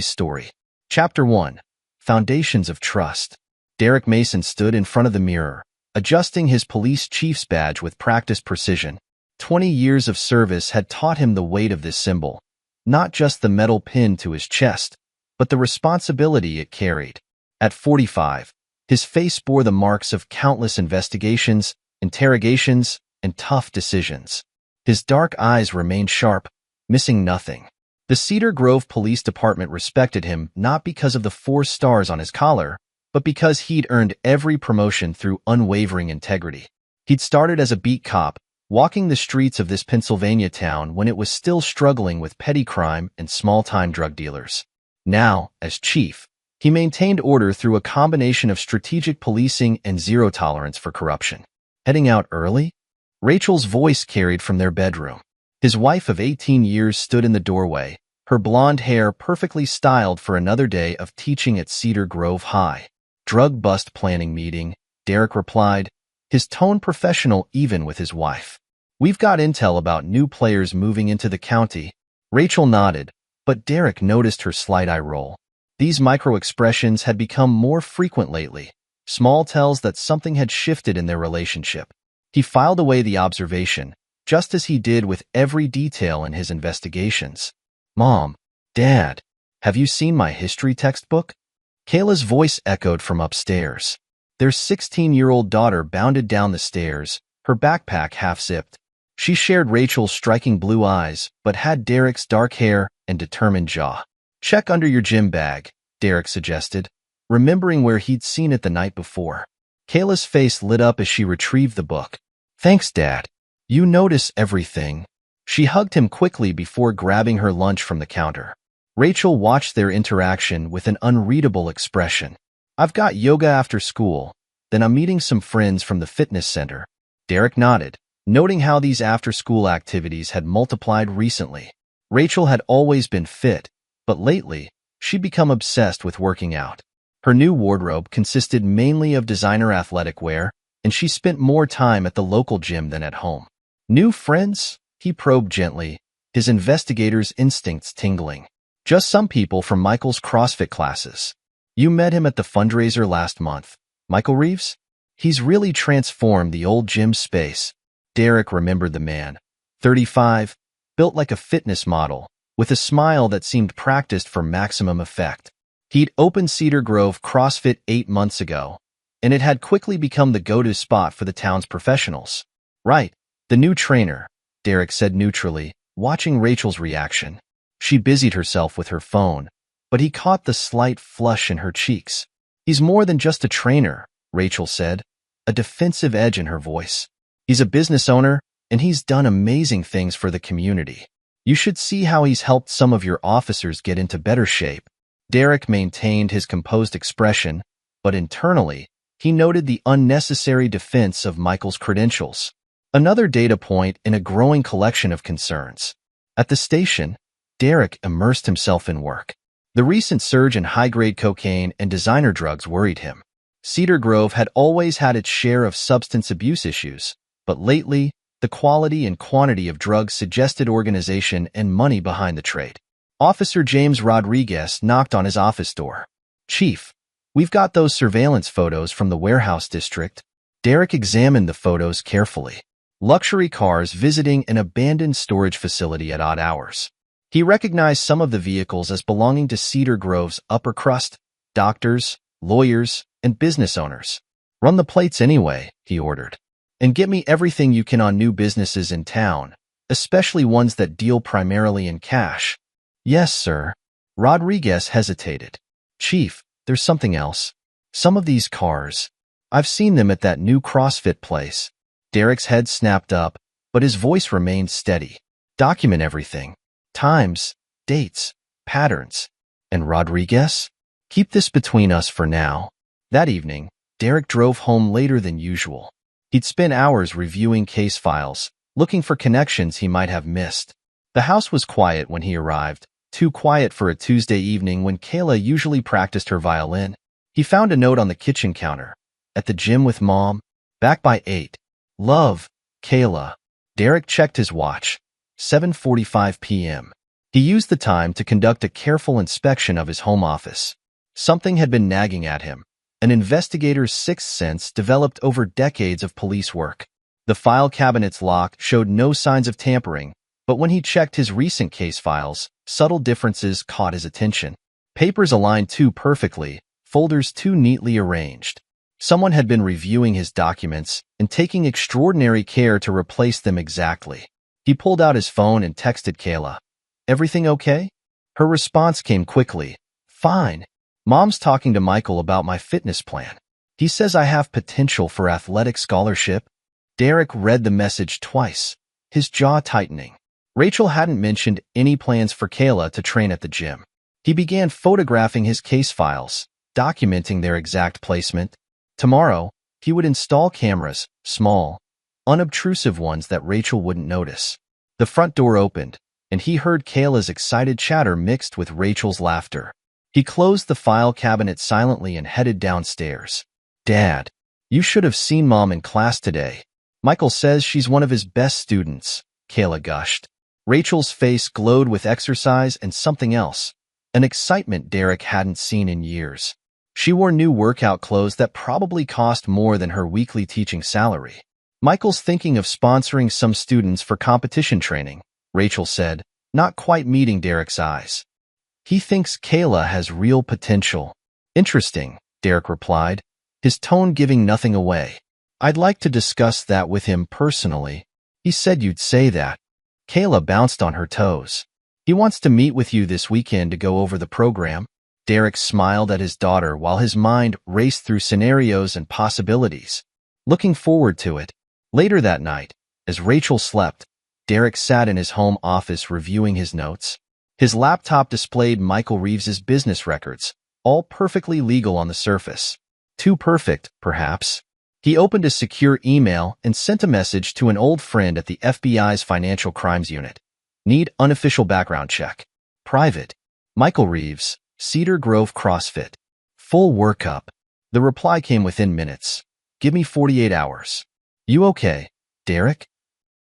Story. Chapter 1. Foundations of Trust. Derek Mason stood in front of the mirror, adjusting his police chief's badge with practiced precision. 20 years of service had taught him the weight of this symbol, not just the metal pin to his chest, but the responsibility it carried. At 45, his face bore the marks of countless investigations, interrogations, and tough decisions. His dark eyes remained sharp, missing nothing. The Cedar Grove Police Department respected him not because of the 4 stars on his collar, but because he'd earned every promotion through unwavering integrity. He'd started as a beat cop, walking the streets of this Pennsylvania town when it was still struggling with petty crime and small-time drug dealers. Now, as chief, he maintained order through a combination of strategic policing and zero tolerance for corruption. Heading out early? Rachel's voice carried from their bedroom. His wife of 18 years stood in the doorway, her blonde hair perfectly styled for another day of teaching at Cedar Grove High. Drug bust planning meeting, Derek replied, his tone professional even with his wife. We've got intel about new players moving into the county. Rachel nodded, but Derek noticed her slight eye roll. These micro-expressions had become more frequent lately, small tells that something had shifted in their relationship. He filed away the observation, just as he did with every detail in his investigations. Mom, Dad, have you seen my history textbook? Kayla's voice echoed from upstairs. Their 16-year-old daughter bounded down the stairs, her backpack half-zipped. She shared Rachel's striking blue eyes, but had Derek's dark hair and determined jaw. Check under your gym bag, Derek suggested, remembering where he'd seen it the night before. Kayla's face lit up as she retrieved the book. Thanks, Dad. You notice everything. She hugged him quickly before grabbing her lunch from the counter. Rachel watched their interaction with an unreadable expression. I've got yoga after school, then I'm meeting some friends from the fitness center. Derek nodded, noting how these after-school activities had multiplied recently. Rachel had always been fit, but lately, she'd become obsessed with working out. Her new wardrobe consisted mainly of designer athletic wear, and she spent more time at the local gym than at home. New friends? He probed gently, his investigator's instincts tingling. Just some people from Michael's CrossFit classes. You met him at the fundraiser last month. Michael Reeves? He's really transformed the old gym space. Derek remembered the man. 35, built like a fitness model, with a smile that seemed practiced for maximum effect. He'd opened Cedar Grove CrossFit 8 months ago, and it had quickly become the go-to spot for the town's professionals. Right, the new trainer, Derek said neutrally, watching Rachel's reaction. She busied herself with her phone, but he caught the slight flush in her cheeks. He's more than just a trainer, Rachel said, a defensive edge in her voice. He's a business owner, and he's done amazing things for the community. You should see how he's helped some of your officers get into better shape. Derek maintained his composed expression, but internally, he noted the unnecessary defense of Michael's credentials. Another data point in a growing collection of concerns. At the station, Derek immersed himself in work. The recent surge in high-grade cocaine and designer drugs worried him. Cedar Grove had always had its share of substance abuse issues, but lately, the quality and quantity of drugs suggested organization and money behind the trade. Officer James Rodriguez knocked on his office door. Chief, we've got those surveillance photos from the warehouse district. Derek examined the photos carefully. Luxury cars visiting an abandoned storage facility at odd hours. He recognized some of the vehicles as belonging to Cedar Grove's upper crust, doctors, lawyers, and business owners. Run the plates anyway, he ordered. And get me everything you can on new businesses in town, especially ones that deal primarily in cash. Yes, sir. Rodriguez hesitated. Chief, there's something else. Some of these cars. I've seen them at that new CrossFit place. Derek's head snapped up, but his voice remained steady. Document everything. Times, dates, patterns. And Rodriguez? Keep this between us for now. That evening, Derek drove home later than usual. He'd spent hours reviewing case files, looking for connections he might have missed. The house was quiet when he arrived, too quiet for a Tuesday evening when Kayla usually practiced her violin. He found a note on the kitchen counter. At the gym with Mom. Back by 8. Love, Kayla. Derek checked his watch. 7:45 p.m. He used the time to conduct a careful inspection of his home office. Something had been nagging at him. An investigator's sixth sense developed over decades of police work. The file cabinet's lock showed no signs of tampering, but when he checked his recent case files, subtle differences caught his attention. Papers aligned too perfectly, folders too neatly arranged. Someone had been reviewing his documents and taking extraordinary care to replace them exactly. He pulled out his phone and texted Kayla. "Everything okay?" Her response came quickly. "Fine. Mom's talking to Michael about my fitness plan. He says I have potential for athletic scholarship." Derek read the message twice, his jaw tightening. Rachel hadn't mentioned any plans for Kayla to train at the gym. He began photographing his case files, documenting their exact placement. Tomorrow, he would install cameras, small, unobtrusive ones that Rachel wouldn't notice. The front door opened, and he heard Kayla's excited chatter mixed with Rachel's laughter. He closed the file cabinet silently and headed downstairs. "Dad, you should have seen Mom in class today. Michael says she's one of his best students," Kayla gushed. Rachel's face glowed with exercise and something else, an excitement Derek hadn't seen in years. She wore new workout clothes that probably cost more than her weekly teaching salary. "Michael's thinking of sponsoring some students for competition training," Rachel said, not quite meeting Derek's eyes. "He thinks Kayla has real potential." "Interesting," Derek replied, his tone giving nothing away. "I'd like to discuss that with him personally. He said you'd say that." Kayla bounced on her toes. "He wants to meet with you this weekend to go over the program." Derek smiled at his daughter while his mind raced through scenarios and possibilities. Looking forward to it. Later that night, as Rachel slept, Derek sat in his home office reviewing his notes. His laptop displayed Michael Reeves's business records, all perfectly legal on the surface. Too perfect, perhaps. He opened a secure email and sent a message to an old friend at the FBI's Financial Crimes Unit. "Need unofficial background check. Private. Michael Reeves, Cedar Grove CrossFit. Full workup." The reply came within minutes. "Give me 48 hours. You okay, Derek?"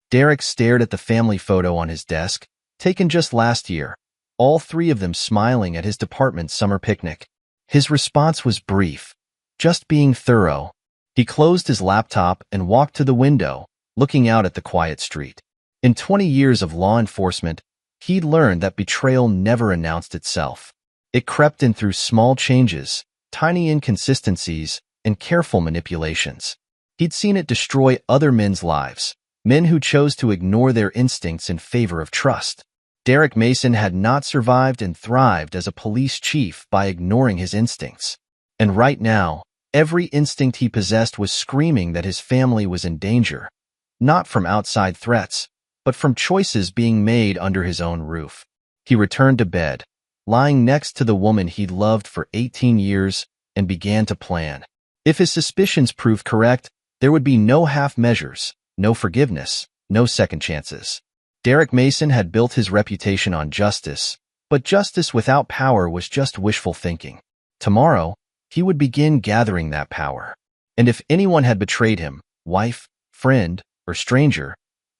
Derek stared at the family photo on his desk, taken just last year, all three of them smiling at his department's summer picnic. His response was brief, just being thorough. He closed his laptop and walked to the window, looking out at the quiet street. In 20 years of law enforcement, he'd learned that betrayal never announced itself. It crept in through small changes, tiny inconsistencies, and careful manipulations. He'd seen it destroy other men's lives, men who chose to ignore their instincts in favor of trust. Derek Mason had not survived and thrived as a police chief by ignoring his instincts. And right now, every instinct he possessed was screaming that his family was in danger, not from outside threats, but from choices being made under his own roof. He returned to bed, lying next to the woman he'd loved for 18 years, and began to plan. If his suspicions proved correct, there would be no half measures, no forgiveness, no second chances. Derek Mason had built his reputation on justice, but justice without power was just wishful thinking. Tomorrow, he would begin gathering that power. And if anyone had betrayed him, wife, friend, or stranger,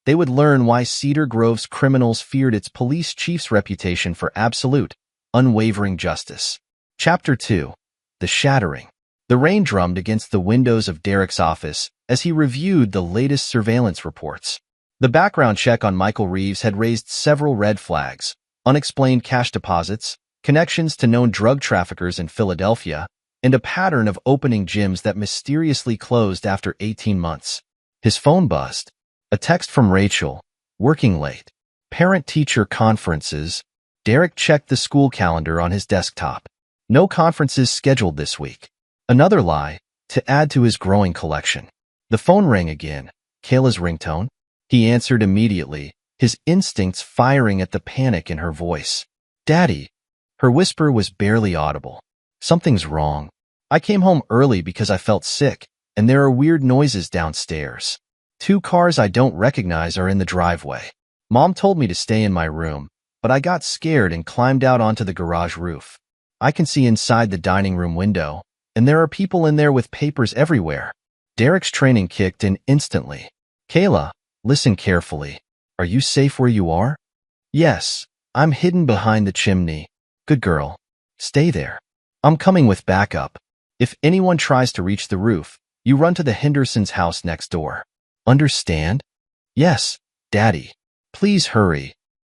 they would learn why Cedar Grove's criminals feared its police chief's reputation for absolute, unwavering justice. Chapter 2. The Shattering. The rain drummed against the windows of Derek's office as he reviewed the latest surveillance reports. The background check on Michael Reeves had raised several red flags: unexplained cash deposits, connections to known drug traffickers in Philadelphia, and a pattern of opening gyms that mysteriously closed after 18 months. His phone buzzed. A text from Rachel. Working late. Parent-teacher conferences. Derek checked the school calendar on his desktop. No conferences scheduled this week. Another lie, to add to his growing collection. The phone rang again. Kayla's ringtone. He answered immediately, his instincts firing at the panic in her voice. "Daddy." Her whisper was barely audible. "Something's wrong. I came home early because I felt sick, and there are weird noises downstairs. 2 cars I don't recognize are in the driveway. Mom told me to stay in my room, but I got scared and climbed out onto the garage roof. I can see inside the dining room window, and there are people in there with papers everywhere." Derek's training kicked in instantly. "Kayla, listen carefully. Are you safe where you are?" "Yes. I'm hidden behind the chimney. Good girl. Stay there. I'm coming with backup. If anyone tries to reach the roof, you run to the Hendersons' house next door. Understand? Yes, Daddy. Please hurry.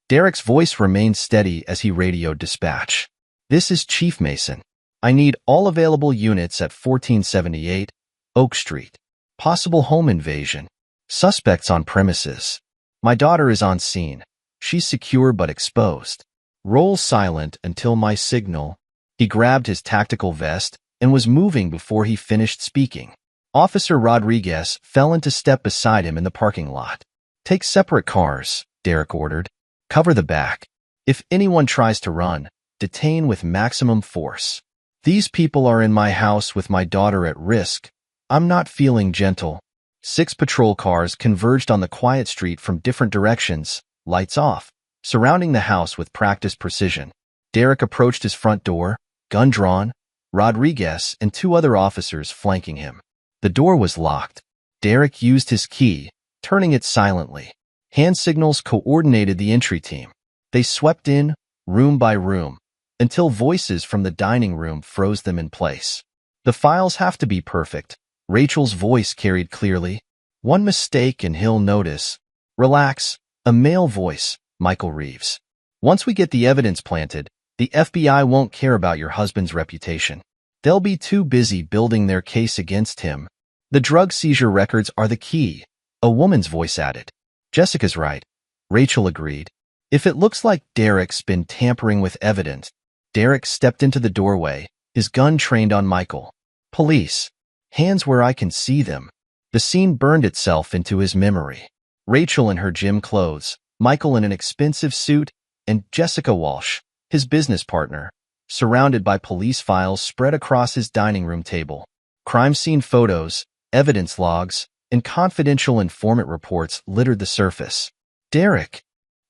Derek's voice remained steady as he radioed dispatch. This is Chief Mason. I need all available units at 1478 Oak Street. Possible home invasion. Suspects on premises. My daughter is on scene. She's secure but exposed. Roll silent until my signal. He grabbed his tactical vest and was moving before he finished speaking. Officer Rodriguez fell into step beside him in the parking lot. Take separate cars, Derek ordered. Cover the back. If anyone tries to run, detain with maximum force. These people are in my house with my daughter at risk. I'm not feeling gentle. 6 patrol cars converged on the quiet street from different directions, lights off, surrounding the house with practiced precision. Derek approached his front door, gun drawn, Rodriguez and 2 other officers flanking him. The door was locked. Derek used his key, turning it silently. Hand signals coordinated the entry team. They swept in, room by room, until voices from the dining room froze them in place. The files have to be perfect. Rachel's voice carried clearly. One mistake and he'll notice. Relax. A male voice, Michael Reeves. Once we get the evidence planted, the FBI won't care about your husband's reputation. They'll be too busy building their case against him. The drug seizure records are the key, a woman's voice added. Jessica's right. Rachel agreed. If it looks like Derek's been tampering with evidence, Derek stepped into the doorway, his gun trained on Michael. Police. Hands where I can see them. The scene burned itself into his memory. Rachel in her gym clothes, Michael in an expensive suit, and Jessica Walsh, his business partner, surrounded by police files spread across his dining room table. Crime scene photos, evidence logs, and confidential informant reports littered the surface. Derek.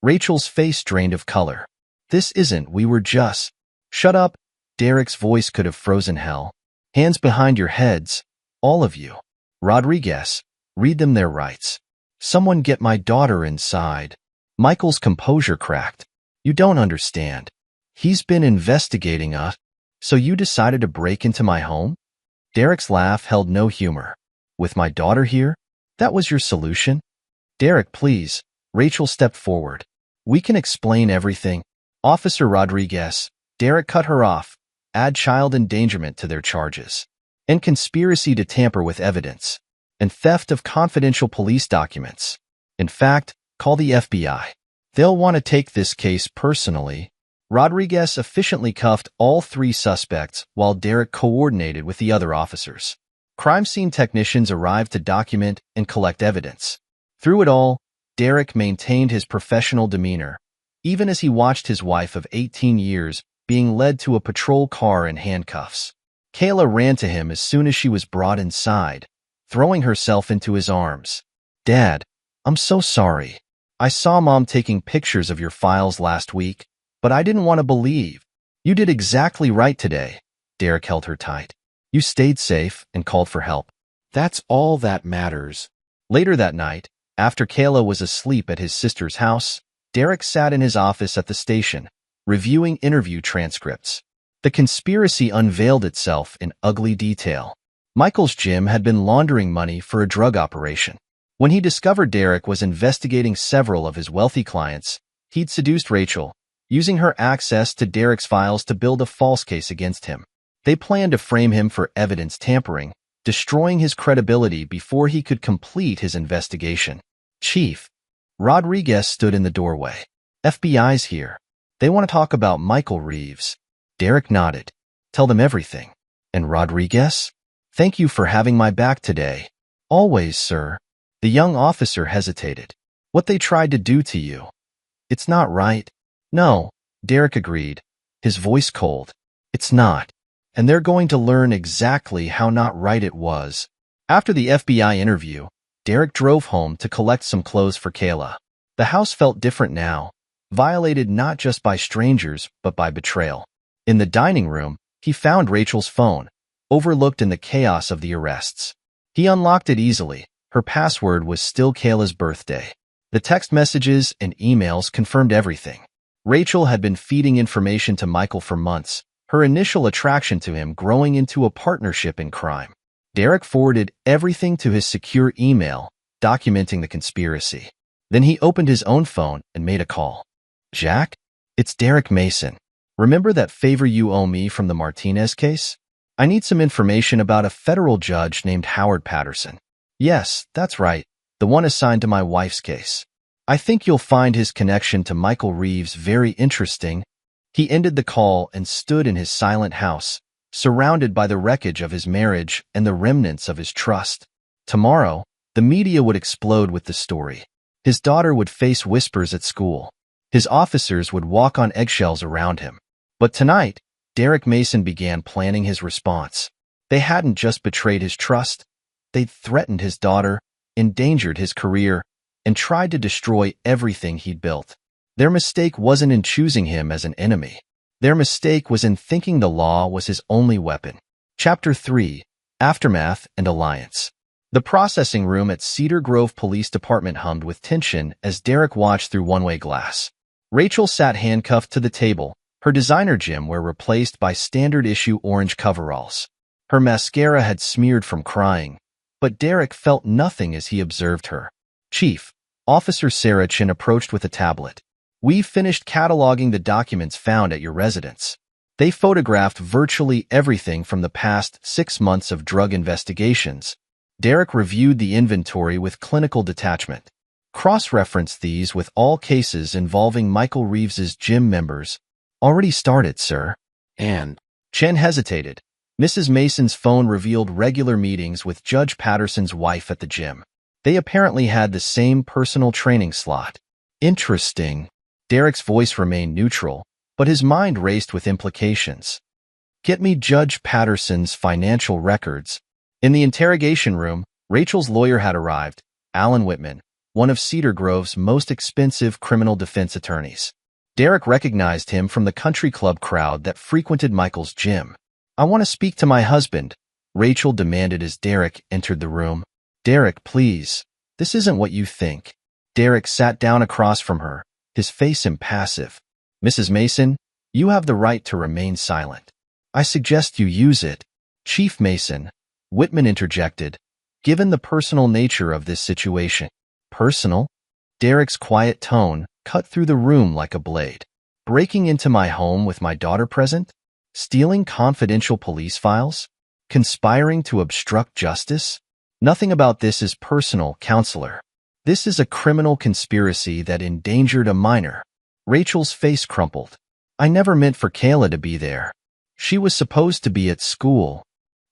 Rachel's face drained of color. This isn't, we were just. Shut up. Derek's voice could have frozen hell. Hands behind your heads, all of you. Rodriguez, read them their rights. Someone get my daughter inside. Michael's composure cracked. You don't understand. He's been investigating us, so you decided to break into my home? Derek's laugh held no humor. With my daughter here? That was your solution? Derek, please. Rachel stepped forward. We can explain everything. Officer Rodriguez. Derek cut her off. Add child endangerment to their charges. And conspiracy to tamper with evidence. And theft of confidential police documents. In fact, call the FBI. They'll want to take this case personally. Rodriguez efficiently cuffed all 3 suspects while Derek coordinated with the other officers. Crime scene technicians arrived to document and collect evidence. Through it all, Derek maintained his professional demeanor, even as he watched his wife of 18 years being led to a patrol car in handcuffs. Kayla ran to him as soon as she was brought inside, throwing herself into his arms. Dad, I'm so sorry. I saw Mom taking pictures of your files last week, but I didn't want to believe. You did exactly right today. Derek held her tight. You stayed safe and called for help. That's all that matters. Later that night, after Kayla was asleep at his sister's house, Derek sat in his office at the station, reviewing interview transcripts. The conspiracy unveiled itself in ugly detail. Michael's gym had been laundering money for a drug operation. When he discovered Derek was investigating several of his wealthy clients, he'd seduced Rachel, using her access to Derek's files to build a false case against him. They planned to frame him for evidence tampering, destroying his credibility before he could complete his investigation. Chief. Rodriguez stood in the doorway. FBI's here. They want to talk about Michael Reeves. Derek nodded. Tell them everything. And Rodriguez? Thank you for having my back today. Always, sir. The young officer hesitated. What they tried to do to you. It's not right. No, Derek agreed, his voice cold. It's not. And they're going to learn exactly how not right it was. After the FBI interview, Derek drove home to collect some clothes for Kayla. The house felt different now, violated not just by strangers, but by betrayal. In the dining room, he found Rachel's phone, overlooked in the chaos of the arrests. He unlocked it easily. Her password was still Kayla's birthday. The text messages and emails confirmed everything. Rachel had been feeding information to Michael for months, her initial attraction to him growing into a partnership in crime. Derek forwarded everything to his secure email, documenting the conspiracy. Then he opened his own phone and made a call. "Jack? It's Derek Mason. Remember that favor you owe me from the Martinez case? I need some information about a federal judge named Howard Patterson." "Yes, that's right, the one assigned to my wife's case. I think you'll find his connection to Michael Reeves very interesting." He ended the call and stood in his silent house, surrounded by the wreckage of his marriage and the remnants of his trust. Tomorrow, the media would explode with the story. His daughter would face whispers at school. His officers would walk on eggshells around him. But tonight, Derek Mason began planning his response. They hadn't just betrayed his trust, they'd threatened his daughter, endangered his career, and tried to destroy everything he'd built. Their mistake wasn't in choosing him as an enemy. Their mistake was in thinking the law was his only weapon. Chapter 3: Aftermath and Alliance. The processing room at Cedar Grove Police Department hummed with tension as Derek watched through one-way glass. Rachel sat handcuffed to the table, her designer gym wear replaced by standard-issue orange coveralls. Her mascara had smeared from crying, but Derek felt nothing as he observed her. "Chief," Officer Sarah Chin approached with a tablet. "We've finished cataloging the documents found at your residence." They photographed virtually everything from the past 6 months of drug investigations. Derek reviewed the inventory with clinical detachment. Cross-referenced these with all cases involving Michael Reeves's gym members. "Already started, sir." "And?" Chen hesitated. Mrs. Mason's phone revealed regular meetings with Judge Patterson's wife at the gym. They apparently had the same personal training slot. "Interesting." Derek's voice remained neutral, but his mind raced with implications. "Get me Judge Patterson's financial records." In the interrogation room, Rachel's lawyer had arrived, Alan Whitman, one of Cedar Grove's most expensive criminal defense attorneys. Derek recognized him from the country club crowd that frequented Michael's gym. "I want to speak to my husband," Rachel demanded as Derek entered the room. "Derek, please. This isn't what you think." Derek sat down across from her, his face impassive. "Mrs. Mason, you have the right to remain silent. I suggest you use it." "Chief Mason," Whitman interjected, "given the personal nature of this situation." "Personal?" Derek's quiet tone cut through the room like a blade. "Breaking into my home with my daughter present? Stealing confidential police files? Conspiring to obstruct justice? Nothing about this is personal, counselor. This is a criminal conspiracy that endangered a minor." Rachel's face crumpled. "I never meant for Kayla to be there. She was supposed to be at school.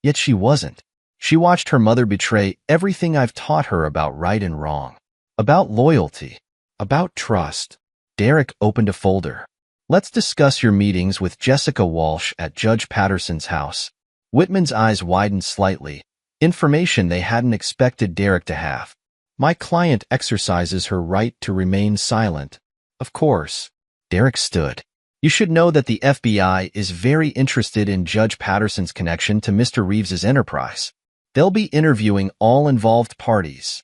Yet she wasn't. She watched her mother betray everything I've taught her about right and wrong. About loyalty. About trust." Derek opened a folder. "Let's discuss your meetings with Jessica Walsh at Judge Patterson's house." Whitman's eyes widened slightly, information they hadn't expected Derek to have. "My client exercises her right to remain silent." "Of course." Derek stood. "You should know that the FBI is very interested in Judge Patterson's connection to Mr. Reeves's enterprise. They'll be interviewing all involved parties.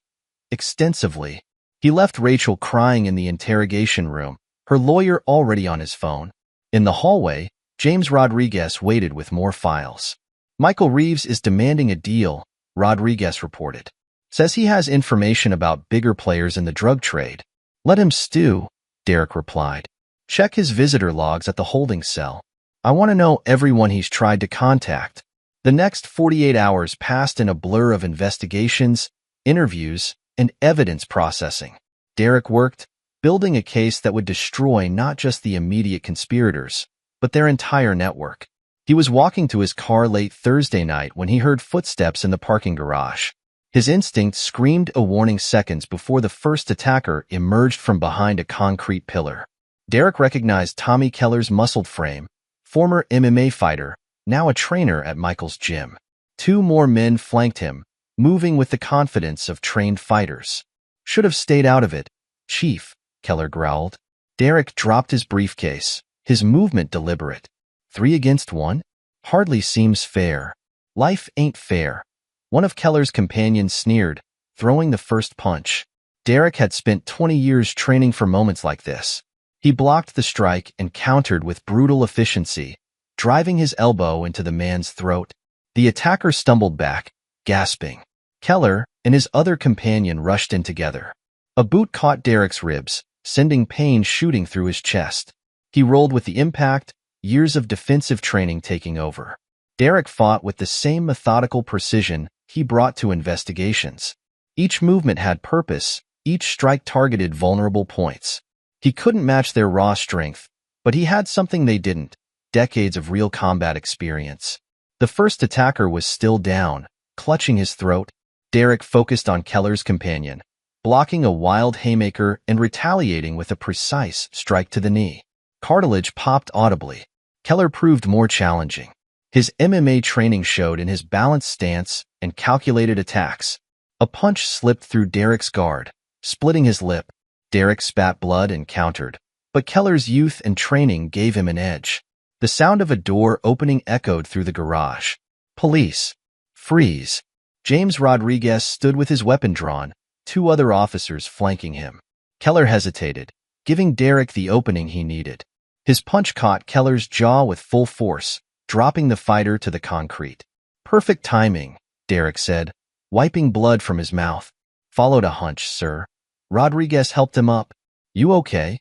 Extensively." He left Rachel crying in the interrogation room, her lawyer already on his phone. In the hallway, James Rodriguez waited with more files. "Michael Reeves is demanding a deal," Rodriguez reported. "Says he has information about bigger players in the drug trade." "Let him stew," Derek replied. "Check his visitor logs at the holding cell. I want to know everyone he's tried to contact." The next 48 hours passed in a blur of investigations, interviews, and evidence processing. Derek worked, building a case that would destroy not just the immediate conspirators, but their entire network. He was walking to his car late Thursday night when he heard footsteps in the parking garage. His instinct screamed a warning seconds before the first attacker emerged from behind a concrete pillar. Derek recognized Tommy Keller's muscled frame, former MMA fighter, now a trainer at Michael's gym. 2 more men flanked him, moving with the confidence of trained fighters. "Should have stayed out of it, Chief," Keller growled. Derek dropped his briefcase, his movement deliberate. 3 against 1? Hardly seems fair. "Life ain't fair." One of Keller's companions sneered, throwing the first punch. Derek had spent 20 years training for moments like this. He blocked the strike and countered with brutal efficiency, driving his elbow into the man's throat. The attacker stumbled back, gasping. Keller and his other companion rushed in together. A boot caught Derek's ribs, sending pain shooting through his chest. He rolled with the impact, years of defensive training taking over. Derek fought with the same methodical precision he brought to investigations. Each movement had purpose, each strike targeted vulnerable points. He couldn't match their raw strength, but he had something they didn't: decades of real combat experience. The first attacker was still down, clutching his throat. Derek focused on Keller's companion, blocking a wild haymaker and retaliating with a precise strike to the knee. Cartilage popped audibly. Keller proved more challenging. His MMA training showed in his balanced stance and calculated attacks. A punch slipped through Derek's guard, splitting his lip. Derek spat blood and countered, but Keller's youth and training gave him an edge. The sound of a door opening echoed through the garage. Police. Freeze. James Rodriguez stood with his weapon drawn, two other officers flanking him. Keller hesitated, giving Derek the opening he needed. His punch caught Keller's jaw with full force, dropping the fighter to the concrete. Perfect timing, Derek said, wiping blood from his mouth. Followed a hunch, sir. Rodriguez helped him up. You okay?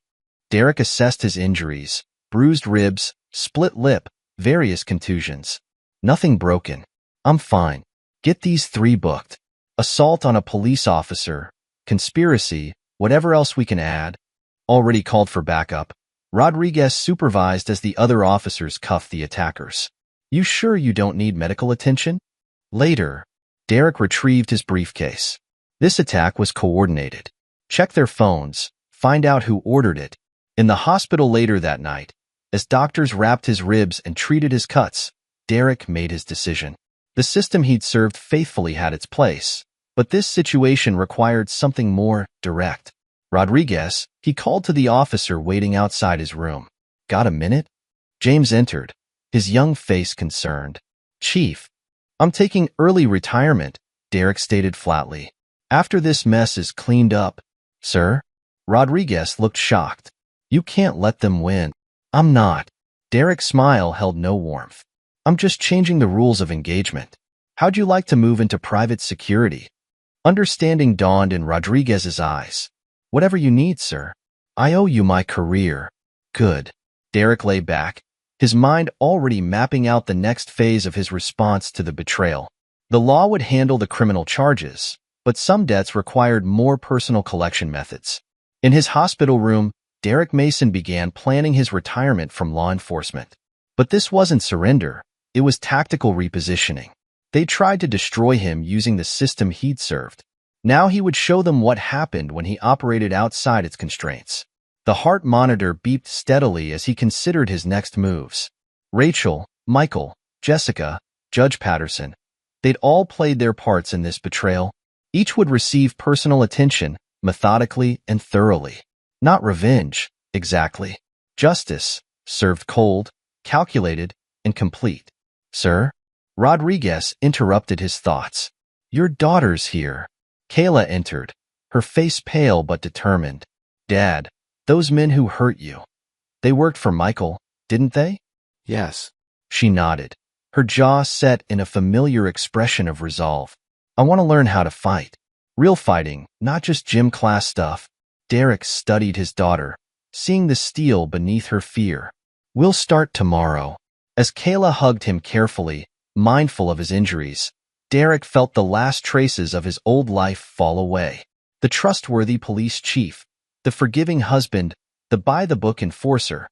Derek assessed his injuries: bruised ribs, split lip, various contusions. Nothing broken. I'm fine. Get these three booked. Assault on a police officer, conspiracy, whatever else we can add. Already called for backup. Rodriguez supervised as the other officers cuffed the attackers. You sure you don't need medical attention? Later, Derek retrieved his briefcase. This attack was coordinated. Check their phones, find out who ordered it. In the hospital later that night, as doctors wrapped his ribs and treated his cuts, Derek made his decision. The system he'd served faithfully had its place, but this situation required something more direct. Rodriguez, he called to the officer waiting outside his room. Got a minute? James entered, his young face concerned. Chief, I'm taking early retirement, Derek stated flatly. After this mess is cleaned up. Sir? Rodriguez looked shocked. You can't let them win. I'm not. Derek's smile held no warmth. I'm just changing the rules of engagement. How'd you like to move into private security? Understanding dawned in Rodriguez's eyes. Whatever you need, sir. I owe you my career. Good. Derek lay back, his mind already mapping out the next phase of his response to the betrayal. The law would handle the criminal charges, but some debts required more personal collection methods. In his hospital room, Derek Mason began planning his retirement from law enforcement. But this wasn't surrender, it was tactical repositioning. They tried to destroy him using the system he'd served. Now he would show them what happened when he operated outside its constraints. The heart monitor beeped steadily as he considered his next moves. Rachel, Michael, Jessica, Judge Patterson, they'd all played their parts in this betrayal. Each would receive personal attention, methodically and thoroughly. Not revenge, exactly. Justice, served cold, calculated, and complete. Sir? Rodriguez interrupted his thoughts. Your daughter's here. Kayla entered, her face pale but determined. Dad, those men who hurt you. They worked for Michael, didn't they? Yes. She nodded, her jaw set in a familiar expression of resolve. I want to learn how to fight. Real fighting, not just gym class stuff. Derek studied his daughter, seeing the steel beneath her fear. We'll start tomorrow. As Kayla hugged him carefully, mindful of his injuries, Derek felt the last traces of his old life fall away. The trustworthy police chief, the forgiving husband, the by-the-book enforcer.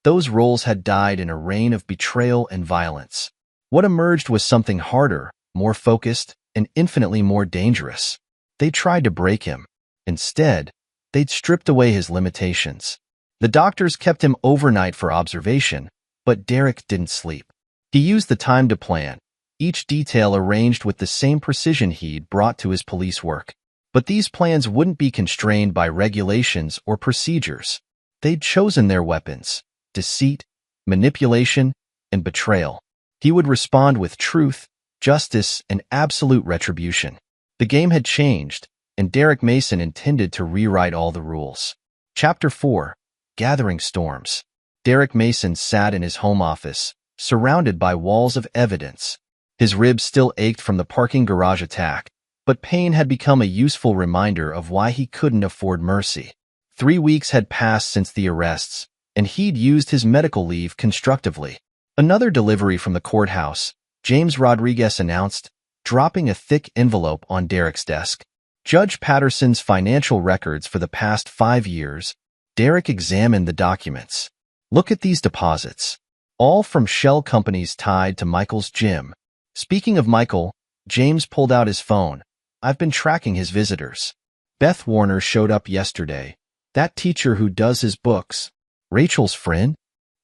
Those roles had died in a reign of betrayal and violence. What emerged was something harder, more focused, and infinitely more dangerous. They tried to break him. Instead, they'd stripped away his limitations. The doctors kept him overnight for observation, but Derek didn't sleep. He used the time to plan, each detail arranged with the same precision he'd brought to his police work. But these plans wouldn't be constrained by regulations or procedures. They'd chosen their weapons: deceit, manipulation, and betrayal. He would respond with truth, justice, and absolute retribution. The game had changed, and Derek Mason intended to rewrite all the rules. Chapter 4. gathering storms. Derek Mason sat in his home office, surrounded by walls of evidence. His ribs still ached from the parking garage attack, but pain had become a useful reminder of why he couldn't afford mercy. 3 weeks had passed since the arrests, and he'd used his medical leave constructively. Another delivery from the courthouse, James Rodriguez announced, dropping a thick envelope on Derek's desk. Judge Patterson's financial records for the past 5 years. Derek examined the documents. Look at these deposits. All from shell companies tied to Michael's gym. Speaking of Michael, James pulled out his phone. I've been tracking his visitors. Beth Warner showed up yesterday. That teacher who does his books. Rachel's friend?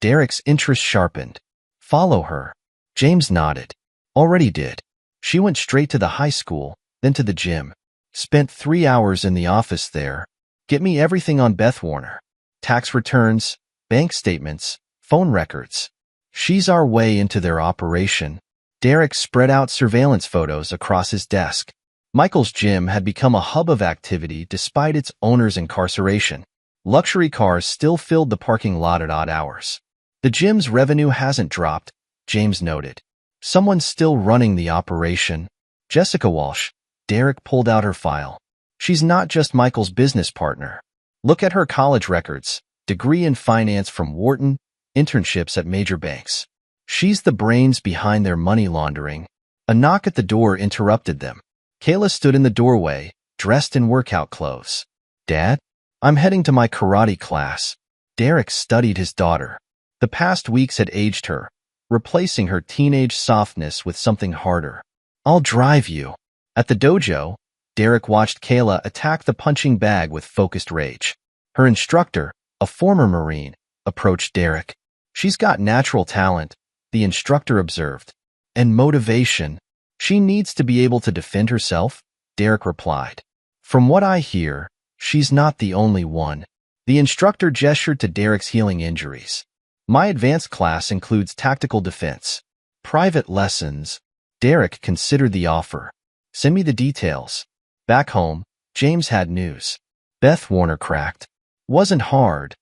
Derek's interest sharpened. Follow her. James nodded. Already did. She went straight to the high school, then to the gym. Spent 3 hours in the office there. Get me everything on Beth Warner. Tax returns, bank statements, phone records. She's our way into their operation. Derek spread out surveillance photos across his desk. Michael's gym had become a hub of activity despite its owner's incarceration. Luxury cars still filled the parking lot at odd hours. The gym's revenue hasn't dropped, James noted. Someone's still running the operation. Jessica Walsh. Derek pulled out her file. She's not just Michael's business partner. Look at her college records. Degree in finance from Wharton, internships at major banks. She's the brains behind their money laundering. A knock at the door interrupted them. Kayla stood in the doorway, dressed in workout clothes. Dad? I'm heading to my karate class. Derek studied his daughter. The past weeks had aged her, replacing her teenage softness with something harder. I'll drive you. At the dojo, Derek watched Kayla attack the punching bag with focused rage. Her instructor, a former Marine, approached Derek. She's got natural talent, the instructor observed. And motivation. She needs to be able to defend herself, Derek replied. From what I hear, she's not the only one. The instructor gestured to Derek's healing injuries. My advanced class includes tactical defense. Private lessons. Derek considered the offer. Send me the details. Back home, James had news. Beth Warner cracked. Wasn't hard.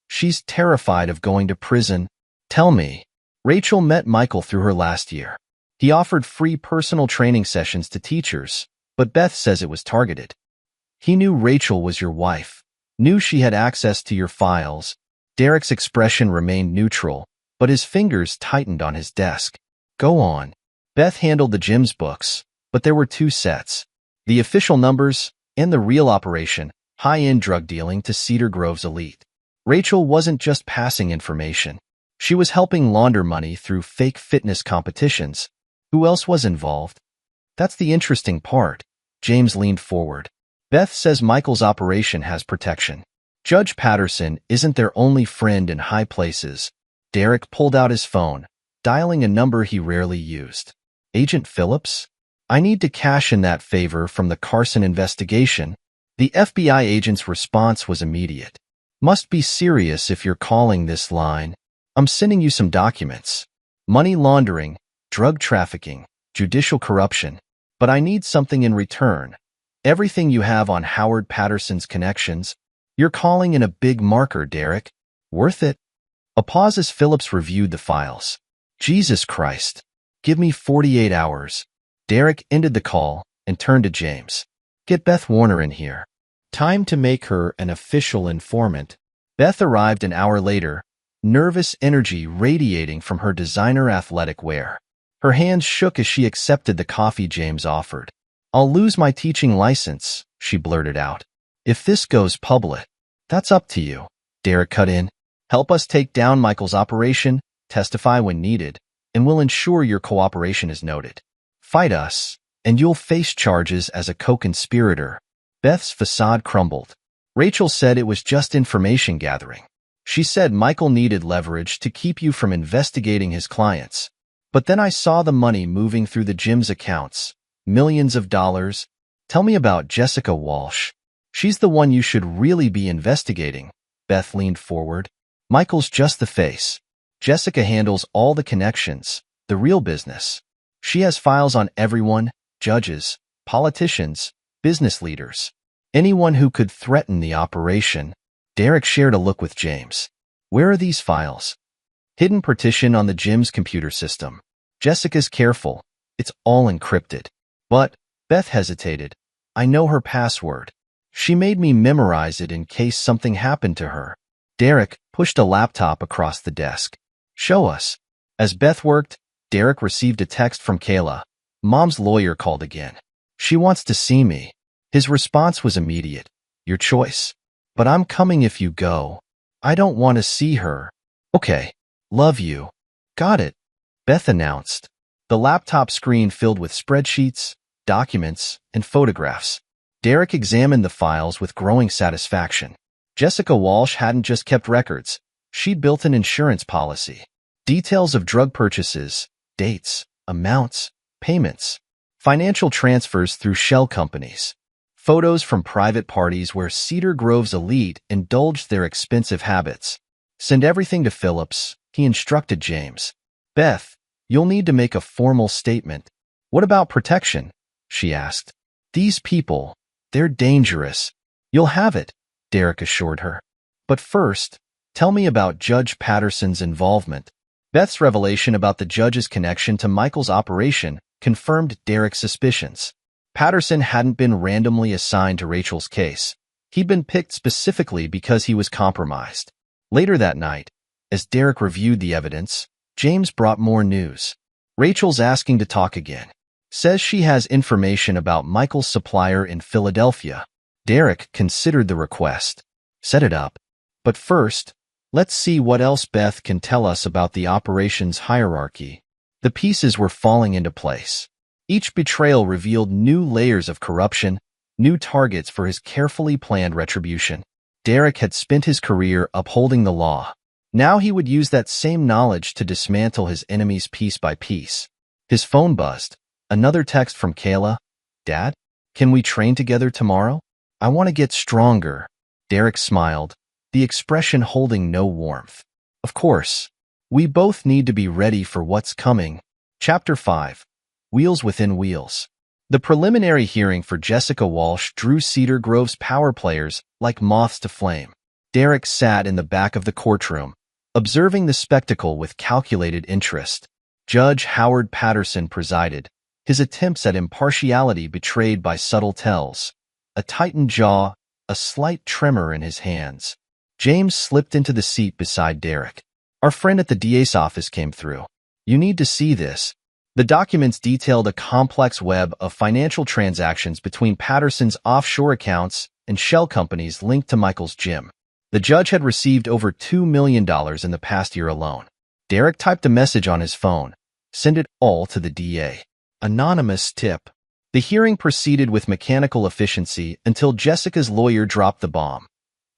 She's terrified of going to prison. Tell me. Rachel met Michael through her last year. He offered free personal training sessions to teachers, but Beth says it was targeted. He knew Rachel was your wife, knew she had access to your files. Derek's expression remained neutral, but his fingers tightened on his desk. Go on. Beth handled the gym's books, but there were 2 sets. The official numbers and the real operation, high-end drug dealing to Cedar Grove's elite. Rachel wasn't just passing information. She was helping launder money through fake fitness competitions. Who else was involved? That's the interesting part. James leaned forward. Beth says Michael's operation has protection. Judge Patterson isn't their only friend in high places. Derek pulled out his phone, dialing a number he rarely used. Agent Phillips? I need to cash in that favor from the Carson investigation. The FBI agent's response was immediate. Must be serious if you're calling this line. I'm sending you some documents. Money laundering, drug trafficking, judicial corruption. But I need something in return. Everything you have on Howard Patterson's connections. You're calling in a big marker, Derek. Worth it? A pause as Phillips reviewed the files. Jesus Christ. Give me 48 hours. Derek ended the call and turned to James. Get Beth Warner in here. Time to make her an official informant. Beth arrived an hour later, nervous energy radiating from her designer athletic wear. Her hands shook as she accepted the coffee James offered. I'll lose my teaching license, she blurted out. If this goes public, that's up to you. Derek cut in. Help us take down Michael's operation, testify when needed, and we'll ensure your cooperation is noted. Fight us, and you'll face charges as a co-conspirator. Beth's facade crumbled. Rachel said it was just information gathering. She said Michael needed leverage to keep you from investigating his clients. But then I saw the money moving through the gym's accounts. Millions of dollars. Tell me about Jessica Walsh. She's the one you should really be investigating. Beth leaned forward. Michael's just the face. Jessica handles all the connections, the real business. She has files on everyone, judges, politicians, business leaders. Anyone who could threaten the operation. Derek shared a look with James. Where are these files? Hidden partition on the gym's computer system. Jessica's careful. It's all encrypted. But, Beth hesitated. I know her password. She made me memorize it in case something happened to her. Derek pushed a laptop across the desk. Show us. As Beth worked, Derek received a text from Kayla. Mom's lawyer called again. She wants to see me. His response was immediate. Your choice. But I'm coming if you go. I don't want to see her. Okay. Love you. Got it, Beth announced. The laptop screen filled with spreadsheets, documents, and photographs. Derek examined the files with growing satisfaction. Jessica Walsh hadn't just kept records. She'd built an insurance policy. Details of drug purchases, dates, amounts, payments, financial transfers through shell companies, photos from private parties where Cedar Grove's elite indulged their expensive habits. Send everything to Phillips, he instructed James. Beth, you'll need to make a formal statement. What about protection? She asked. These people, they're dangerous. You'll have it, Derek assured her. But first, tell me about Judge Patterson's involvement. Beth's revelation about the judge's connection to Michael's operation confirmed Derek's suspicions. Patterson hadn't been randomly assigned to Rachel's case. He'd been picked specifically because he was compromised. Later that night, as Derek reviewed the evidence, James brought more news. Rachel's asking to talk again. Says she has information about Michael's supplier in Philadelphia. Derek considered the request. Set it up. But first, let's see what else Beth can tell us about the operations hierarchy. The pieces were falling into place. Each betrayal revealed new layers of corruption, new targets for his carefully planned retribution. Derek had spent his career upholding the law. Now he would use that same knowledge to dismantle his enemies piece by piece. His phone buzzed. Another text from Kayla. Dad, can we train together tomorrow? I want to get stronger. Derek smiled, the expression holding no warmth. Of course. We both need to be ready for what's coming. Chapter 5. Wheels Within Wheels. The preliminary hearing for Jessica Walsh drew Cedar Grove's power players like moths to flame. Derek sat in the back of the courtroom, observing the spectacle with calculated interest. Judge Howard Patterson presided, his attempts at impartiality betrayed by subtle tells. A tightened jaw, a slight tremor in his hands. James slipped into the seat beside Derek. Our friend at the DA's office came through. You need to see this. The documents detailed a complex web of financial transactions between Patterson's offshore accounts and shell companies linked to Michael's gym. The judge had received over $2 million in the past year alone. Derek typed a message on his phone. Send it all to the DA. Anonymous tip. The hearing proceeded with mechanical efficiency until Jessica's lawyer dropped the bomb.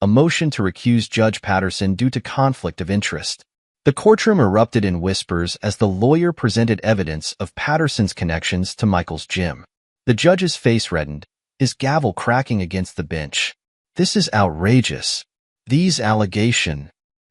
A motion to recuse Judge Patterson due to conflict of interest. The courtroom erupted in whispers as the lawyer presented evidence of Patterson's connections to Michael's gym. The judge's face reddened, his gavel cracking against the bench. This is outrageous. These allegations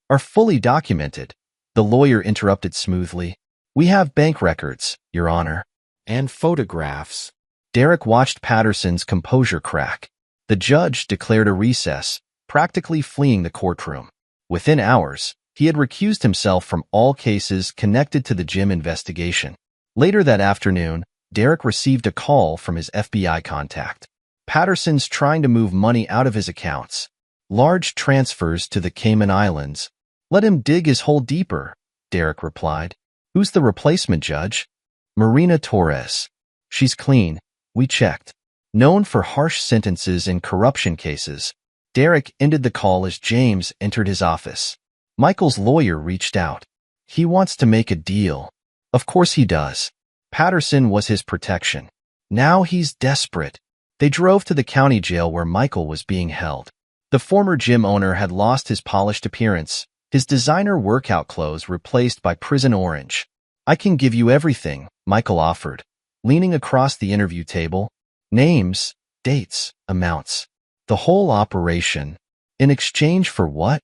are fully documented. The lawyer interrupted smoothly. We have bank records, Your Honor. And photographs. Derek watched Patterson's composure crack. The judge declared a recess, practically fleeing the courtroom. Within hours, he had recused himself from all cases connected to the gym investigation. Later that afternoon, Derek received a call from his FBI contact. Patterson's trying to move money out of his accounts. Large transfers to the Cayman Islands. Let him dig his hole deeper, Derek replied. Who's the replacement judge? Marina Torres. She's clean. We checked. Known for harsh sentences in corruption cases. Derek ended the call as James entered his office. Michael's lawyer reached out. He wants to make a deal. Of course he does. Patterson was his protection. Now he's desperate. They drove to the county jail where Michael was being held. The former gym owner had lost his polished appearance, his designer workout clothes replaced by prison orange. I can give you everything, Michael offered, leaning across the interview table. Names, dates, amounts. The whole operation. In exchange for what?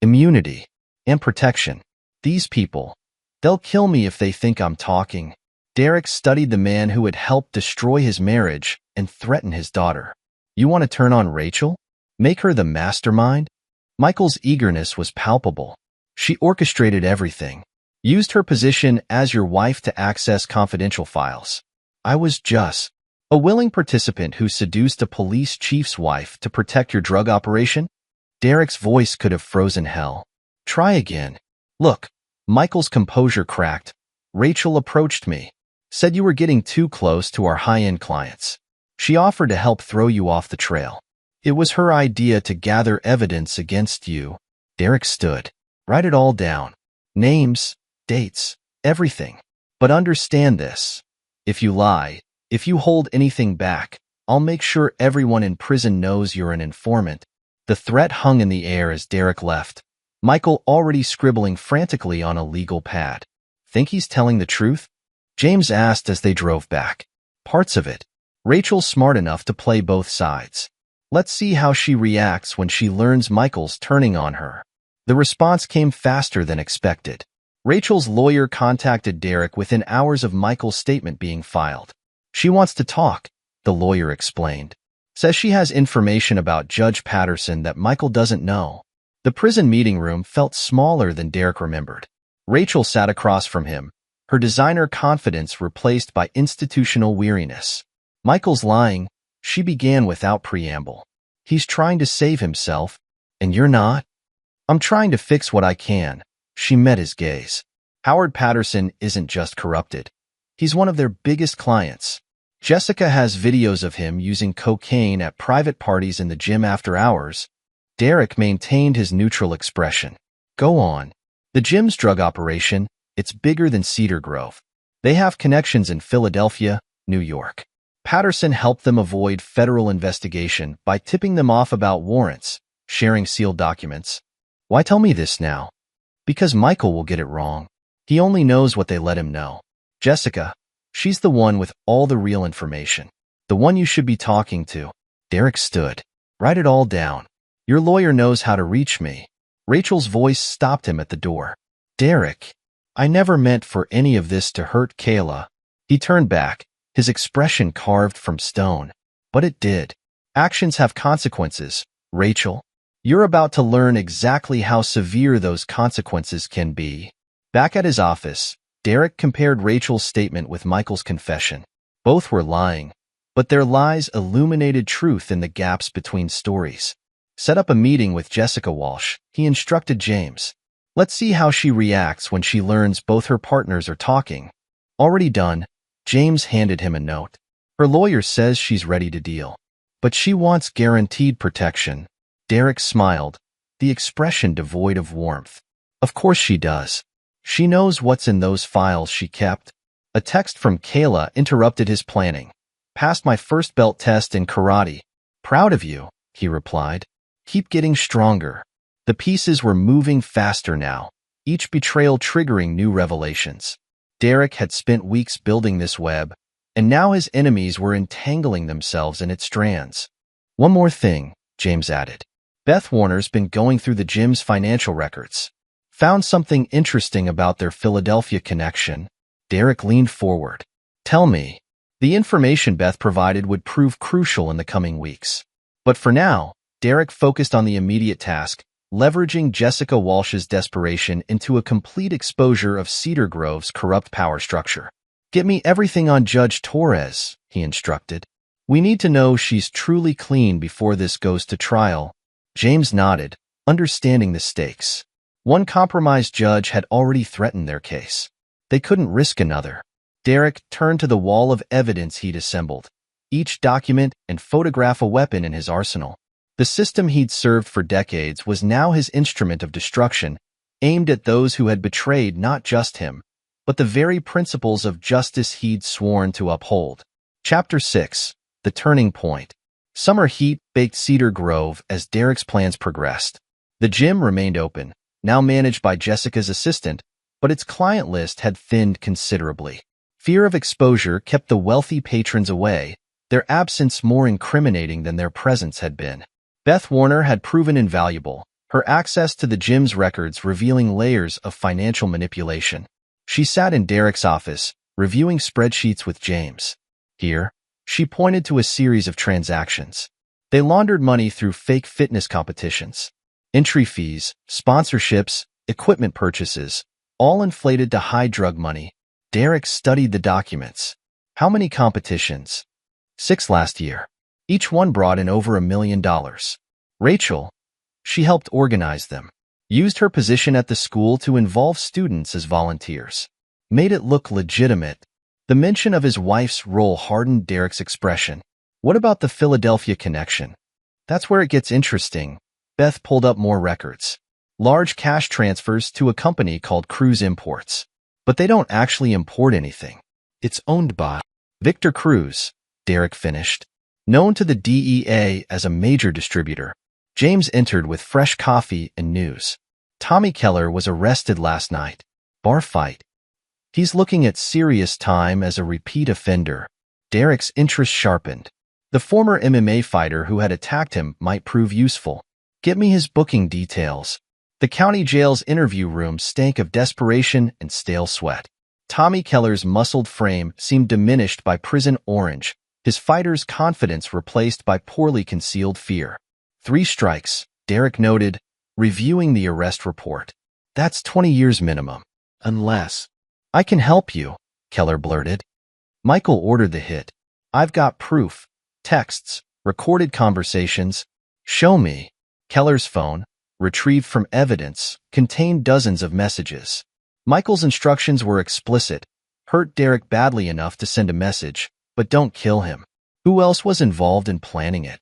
Immunity and protection. These people, they'll kill me if they think I'm talking. Derek studied the man who had helped destroy his marriage and threaten his daughter. You want to turn on Rachel? Make her the mastermind? Michael's eagerness was palpable. She orchestrated everything. Used her position as your wife to access confidential files. I was just a willing participant who seduced a police chief's wife to protect your drug operation? Derek's voice could have frozen hell. Try again. Look, Michael's composure cracked. Rachel approached me. Said you were getting too close to our high-end clients. She offered to help throw you off the trail. It was her idea to gather evidence against you. Derek stood. Write it all down. Names, dates, everything. But understand this. If you lie, if you hold anything back, I'll make sure everyone in prison knows you're an informant. The threat hung in the air as Derek left. Michael already scribbling frantically on a legal pad. Think he's telling the truth? James asked as they drove back. Parts of it. Rachel's smart enough to play both sides. Let's see how she reacts when she learns Michael's turning on her. The response came faster than expected. Rachel's lawyer contacted Derek within hours of Michael's statement being filed. She wants to talk, the lawyer explained. Says she has information about Judge Patterson that Michael doesn't know. The prison meeting room felt smaller than Derek remembered. Rachel sat across from him, her designer confidence replaced by institutional weariness. Michael's lying, she began without preamble. He's trying to save himself, and you're not? I'm trying to fix what I can. She met his gaze. Howard Patterson isn't just corrupted. He's one of their biggest clients. Jessica has videos of him using cocaine at private parties in the gym after hours. Derek maintained his neutral expression. Go on. The gym's drug operation, it's bigger than Cedar Grove. They have connections in Philadelphia, New York. Patterson helped them avoid federal investigation by tipping them off about warrants, sharing sealed documents. Why tell me this now? Because Michael will get it wrong. He only knows what they let him know. Jessica, she's the one with all the real information. The one you should be talking to. Derek stood. Write it all down. Your lawyer knows how to reach me. Rachel's voice stopped him at the door. Derek, I never meant for any of this to hurt Kayla. He turned back, his expression carved from stone. But it did. Actions have consequences, Rachel. You're about to learn exactly how severe those consequences can be. Back at his office, Derek compared Rachel's statement with Michael's confession. Both were lying, but their lies illuminated truth in the gaps between stories. Set up a meeting with Jessica Walsh, he instructed James. Let's see how she reacts when she learns both her partners are talking. Already done, James handed him a note. Her lawyer says she's ready to deal. But she wants guaranteed protection. Derek smiled, the expression devoid of warmth. Of course she does. She knows what's in those files she kept. A text from Kayla interrupted his planning. Passed my first belt test in karate. Proud of you, he replied. Keep getting stronger. The pieces were moving faster now, each betrayal triggering new revelations. Derek had spent weeks building this web, and now his enemies were entangling themselves in its strands. One more thing, James added. Beth Warner's been going through the gym's financial records. Found something interesting about their Philadelphia connection. Derek leaned forward. Tell me. The information Beth provided would prove crucial in the coming weeks. But for now, Derek focused on the immediate task, leveraging Jessica Walsh's desperation into a complete exposure of Cedar Grove's corrupt power structure. Get me everything on Judge Torres, he instructed. We need to know she's truly clean before this goes to trial. James nodded, understanding the stakes. One compromised judge had already threatened their case. They couldn't risk another. Derek turned to the wall of evidence he'd assembled. Each document and photograph a weapon in his arsenal. The system he'd served for decades was now his instrument of destruction, aimed at those who had betrayed not just him, but the very principles of justice he'd sworn to uphold. Chapter 6. The Turning Point. Summer heat baked Cedar Grove as Derek's plans progressed. The gym remained open, now managed by Jessica's assistant, but its client list had thinned considerably. Fear of exposure kept the wealthy patrons away, their absence more incriminating than their presence had been. Beth Warner had proven invaluable, her access to the gym's records revealing layers of financial manipulation. She sat in Derek's office, reviewing spreadsheets with James. Here, she pointed to a series of transactions. They laundered money through fake fitness competitions. Entry fees, sponsorships, equipment purchases, all inflated to high drug money. Derek studied the documents. How many competitions? 6 last year. Each one brought in over $1 million. Rachel, she helped organize them. Used her position at the school to involve students as volunteers. Made it look legitimate. The mention of his wife's role hardened Derek's expression. What about the Philadelphia connection? That's where it gets interesting. Beth pulled up more records. Large cash transfers to a company called Cruz Imports. But they don't actually import anything. It's owned by Victor Cruz, Derek finished. Known to the DEA as a major distributor. James entered with fresh coffee and news. Tommy Keller was arrested last night. Bar fight. He's looking at serious time as a repeat offender. Derek's interest sharpened. The former MMA fighter who had attacked him might prove useful. Get me his booking details. The county jail's interview room stank of desperation and stale sweat. Tommy Keller's muscled frame seemed diminished by prison orange, his fighter's confidence replaced by poorly concealed fear. 3 strikes, Derek noted, reviewing the arrest report. That's 20 years minimum. Unless. I can help you, Keller blurted. Michael ordered the hit. I've got proof. Texts, recorded conversations. Show me. Keller's phone, retrieved from evidence, contained dozens of messages. Michael's instructions were explicit. Hurt Derek badly enough to send a message, but don't kill him. Who else was involved in planning it?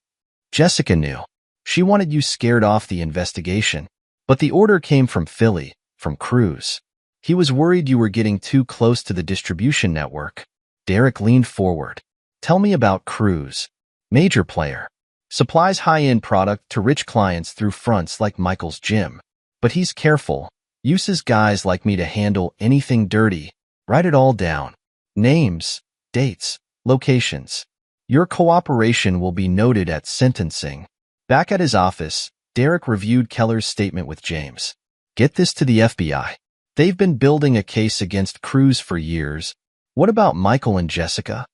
Jessica knew. She wanted you scared off the investigation. But the order came from Philly, from Cruz. He was worried you were getting too close to the distribution network. Derek leaned forward. Tell me about Cruz. Major player. Supplies high-end product to rich clients through fronts like Michael's gym. But he's careful. Uses guys like me to handle anything dirty. Write it all down. Names, dates, locations. Your cooperation will be noted at sentencing. Back at his office, Derek reviewed Keller's statement with James. Get this to the FBI. They've been building a case against Cruz for years. What about Michael and Jessica?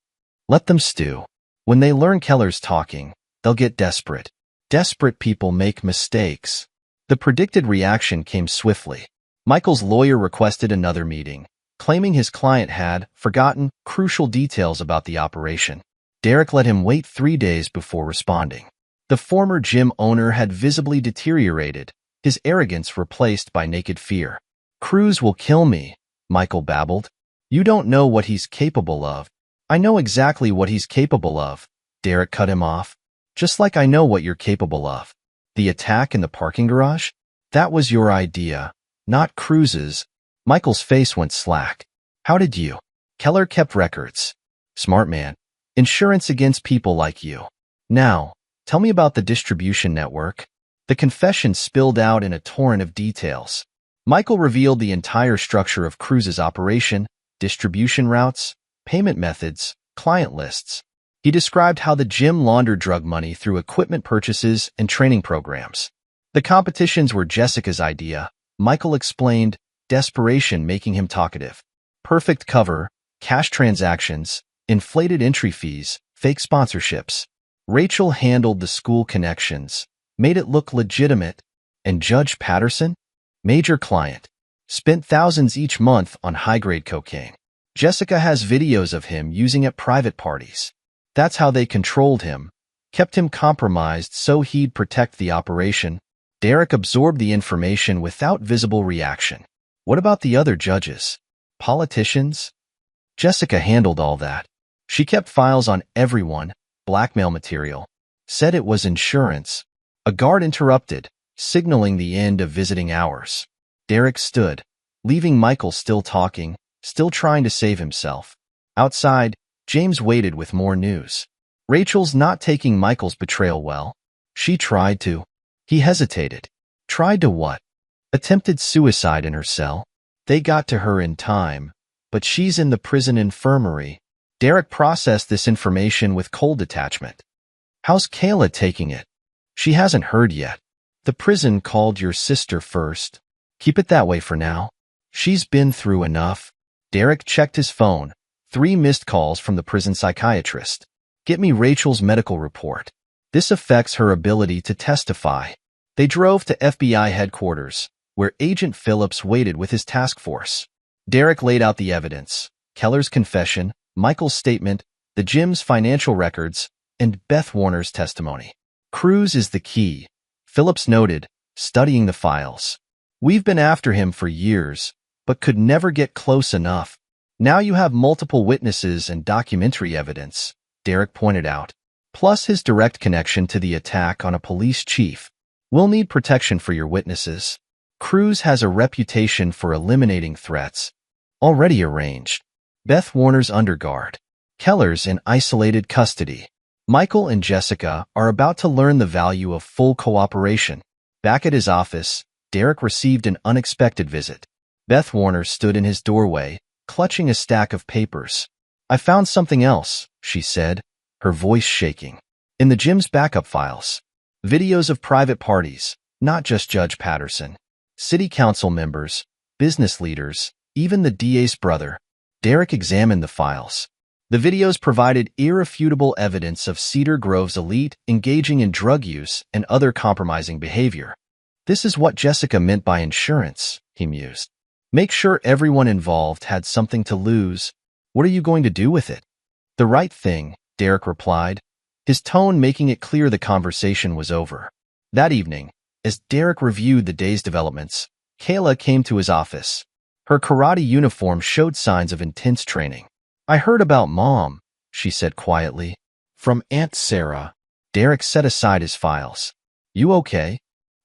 Let them stew. When they learn Keller's talking, they'll get desperate. Desperate people make mistakes. The predicted reaction came swiftly. Michael's lawyer requested another meeting, claiming his client had forgotten crucial details about the operation. Derek let him wait 3 days before responding. The former gym owner had visibly deteriorated, his arrogance replaced by naked fear. Cruz will kill me, Michael babbled. You don't know what he's capable of. I know exactly what he's capable of, Derek cut him off. Just like I know what you're capable of. The attack in the parking garage? That was your idea, not Cruz's. Michael's face went slack. How did you? Keller kept records. Smart man. Insurance against people like you. Now, tell me about the distribution network. The confession spilled out in a torrent of details. Michael revealed the entire structure of Cruz's operation, distribution routes, payment methods, client lists. He described how the gym laundered drug money through equipment purchases and training programs. The competitions were Jessica's idea. Michael explained, desperation making him talkative. Perfect cover, cash transactions, inflated entry fees, fake sponsorships. Rachel handled the school connections, made it look legitimate. And Judge Patterson? Major client. Spent thousands each month on high-grade cocaine. Jessica has videos of him using at private parties. That's how they controlled him, kept him compromised so he'd protect the operation. Derek absorbed the information without visible reaction. What about the other judges? Politicians? Jessica handled all that. She kept files on everyone, blackmail material. Said it was insurance. A guard interrupted, signaling the end of visiting hours. Derek stood, leaving Michael still talking, still trying to save himself. Outside, James waited with more news. Rachel's not taking Michael's betrayal well. She tried to. He hesitated. Tried to what? Attempted suicide in her cell. They got to her in time, but she's in the prison infirmary. Derek processed this information with cold detachment. How's Kayla taking it? She hasn't heard yet. The prison called your sister first. Keep it that way for now. She's been through enough. Derek checked his phone. 3 missed calls from the prison psychiatrist. Get me Rachel's medical report. This affects her ability to testify. They drove to FBI headquarters, where Agent Phillips waited with his task force. Derek laid out the evidence: Keller's confession, Michael's statement, the gym's financial records, and Beth Warner's testimony. Cruz is the key, Phillips noted, studying the files. We've been after him for years, but could never get close enough. Now you have multiple witnesses and documentary evidence, Derek pointed out, plus his direct connection to the attack on a police chief. We'll need protection for your witnesses. Cruz has a reputation for eliminating threats. Already arranged. Beth Warner's underguard. Keller's in isolated custody. Michael and Jessica are about to learn the value of full cooperation. Back at his office, Derek received an unexpected visit. Beth Warner stood in his doorway, clutching a stack of papers. I found something else, she said, her voice shaking. In the gym's backup files. Videos of private parties, not just Judge Patterson. City council members, business leaders, even the DA's brother. Derek examined the files. The videos provided irrefutable evidence of Cedar Grove's elite engaging in drug use and other compromising behavior. This is what Jessica meant by insurance, he mused. Make sure everyone involved had something to lose. What are you going to do with it? The right thing, Derek replied, his tone making it clear the conversation was over. That evening, as Derek reviewed the day's developments, Kayla came to his office. Her karate uniform showed signs of intense training. I heard about Mom, she said quietly. From Aunt Sarah. Derek set aside his files. You okay?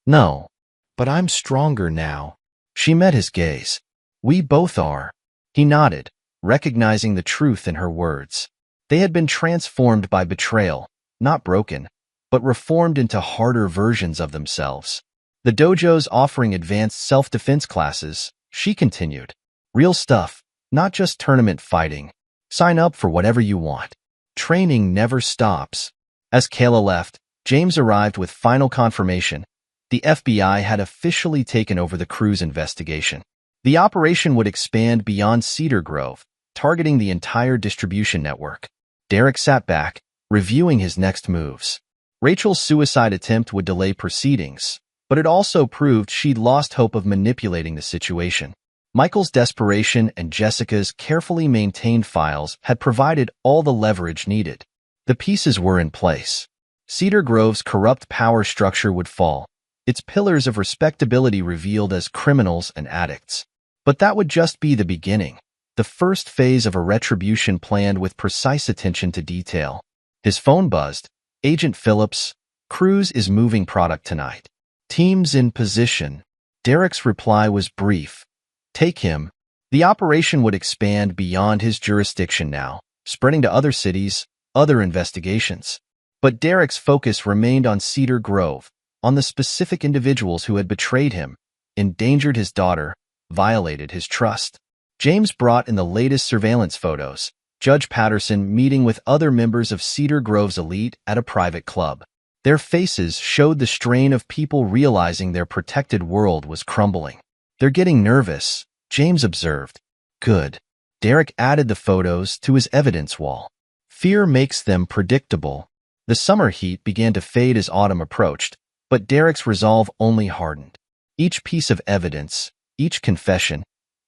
No. But I'm stronger now. She met his gaze. We both are. He nodded, recognizing the truth in her words. They had been transformed by betrayal, not broken, but reformed into harder versions of themselves. The dojo's offering advanced self-defense classes, she continued. Real stuff, not just tournament fighting. Sign up for whatever you want. Training never stops. As Kayla left, James arrived with final confirmation. The FBI had officially taken over the Cruz investigation. The operation would expand beyond Cedar Grove, targeting the entire distribution network. Derek sat back, reviewing his next moves. Rachel's suicide attempt would delay proceedings, but it also proved she'd lost hope of manipulating the situation. Michael's desperation and Jessica's carefully maintained files had provided all the leverage needed. The pieces were in place. Cedar Grove's corrupt power structure would fall, its pillars of respectability revealed as criminals and addicts. But that would just be the beginning, the first phase of a retribution planned with precise attention to detail. His phone buzzed. Agent Phillips, Cruz is moving product tonight. Teams in position. Derek's reply was brief. Take him. The operation would expand beyond his jurisdiction now, spreading to other cities, other investigations. But Derek's focus remained on Cedar Grove, on the specific individuals who had betrayed him, endangered his daughter, violated his trust. James brought in the latest surveillance photos, Judge Patterson meeting with other members of Cedar Grove's elite at a private club. Their faces showed the strain of people realizing their protected world was crumbling. They're getting nervous, James observed. Good. Derek added the photos to his evidence wall. Fear makes them predictable. The summer heat began to fade as autumn approached, but Derek's resolve only hardened. Each piece of evidence, each confession,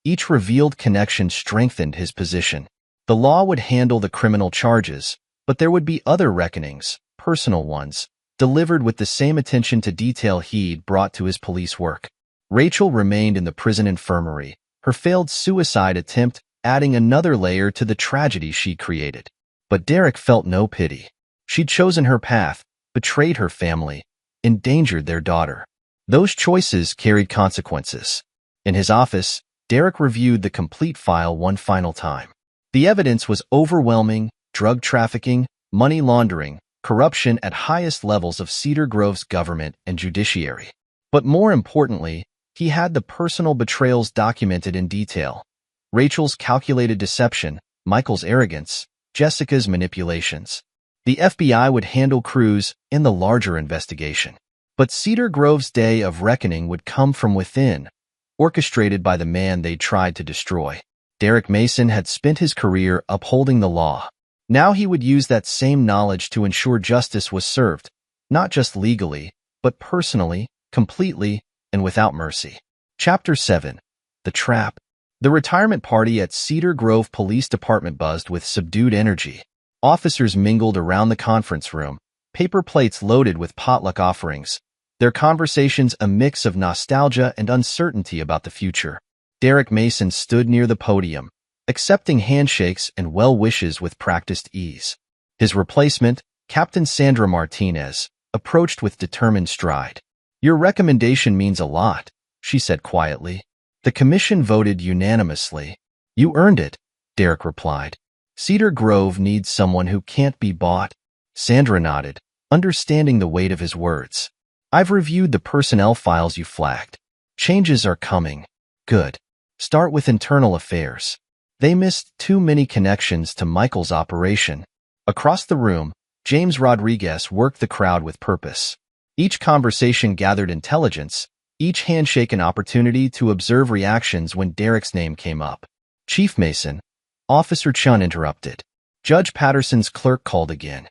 each revealed connection strengthened his position. The law would handle the criminal charges, but there would be other reckonings, personal ones, delivered with the same attention to detail he'd brought to his police work. Rachel remained in the prison infirmary, her failed suicide attempt adding another layer to the tragedy she created. But Derek felt no pity. She'd chosen her path, betrayed her family, endangered their daughter. Those choices carried consequences. In his office, Derek reviewed the complete file one final time. The evidence was overwhelming: drug trafficking, money laundering, corruption at highest levels of Cedar Grove's government and judiciary. But more importantly, he had the personal betrayals documented in detail. Rachel's calculated deception, Michael's arrogance, Jessica's manipulations. The FBI would handle Cruz in the larger investigation. But Cedar Grove's day of reckoning would come from within, orchestrated by the man they tried to destroy. Derek Mason had spent his career upholding the law. Now he would use that same knowledge to ensure justice was served, not just legally, but personally, completely and without mercy. Chapter 7. The Trap. The retirement party at Cedar Grove Police Department buzzed with subdued energy. Officers mingled around the conference room, paper plates loaded with potluck offerings, their conversations a mix of nostalgia and uncertainty about the future. Derek Mason stood near the podium, accepting handshakes and well wishes with practiced ease. His replacement, Captain Sandra Martinez, approached with determined stride. "Your recommendation means a lot," she said quietly. "The commission voted unanimously." "You earned it," Derek replied. "Cedar Grove needs someone who can't be bought." Sandra nodded, understanding the weight of his words. "I've reviewed the personnel files you flagged. Changes are coming." "Good. Start with internal affairs." They missed too many connections to Michael's operation. Across the room, James Rodriguez worked the crowd with purpose. Each conversation gathered intelligence, each handshake an opportunity to observe reactions when Derek's name came up. "Chief Mason," Officer Chun interrupted. Judge Patterson's clerk called again.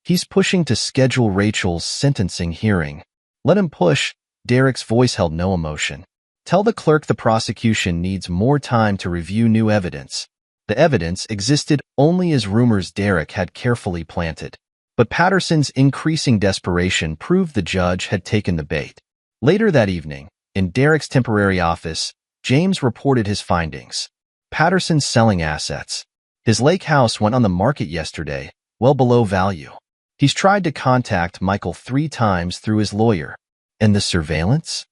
"He's pushing to schedule Rachel's sentencing hearing." "Let him push." Derek's voice held no emotion. "Tell the clerk the prosecution needs more time to review new evidence." The evidence existed only as rumors Derek had carefully planted. But Patterson's increasing desperation proved the judge had taken the bait. Later that evening, in Derek's temporary office, James reported his findings. Patterson's selling assets. His lake house went on the market yesterday, well below value. He's tried to contact Michael 3 times through his lawyer. And the surveillance?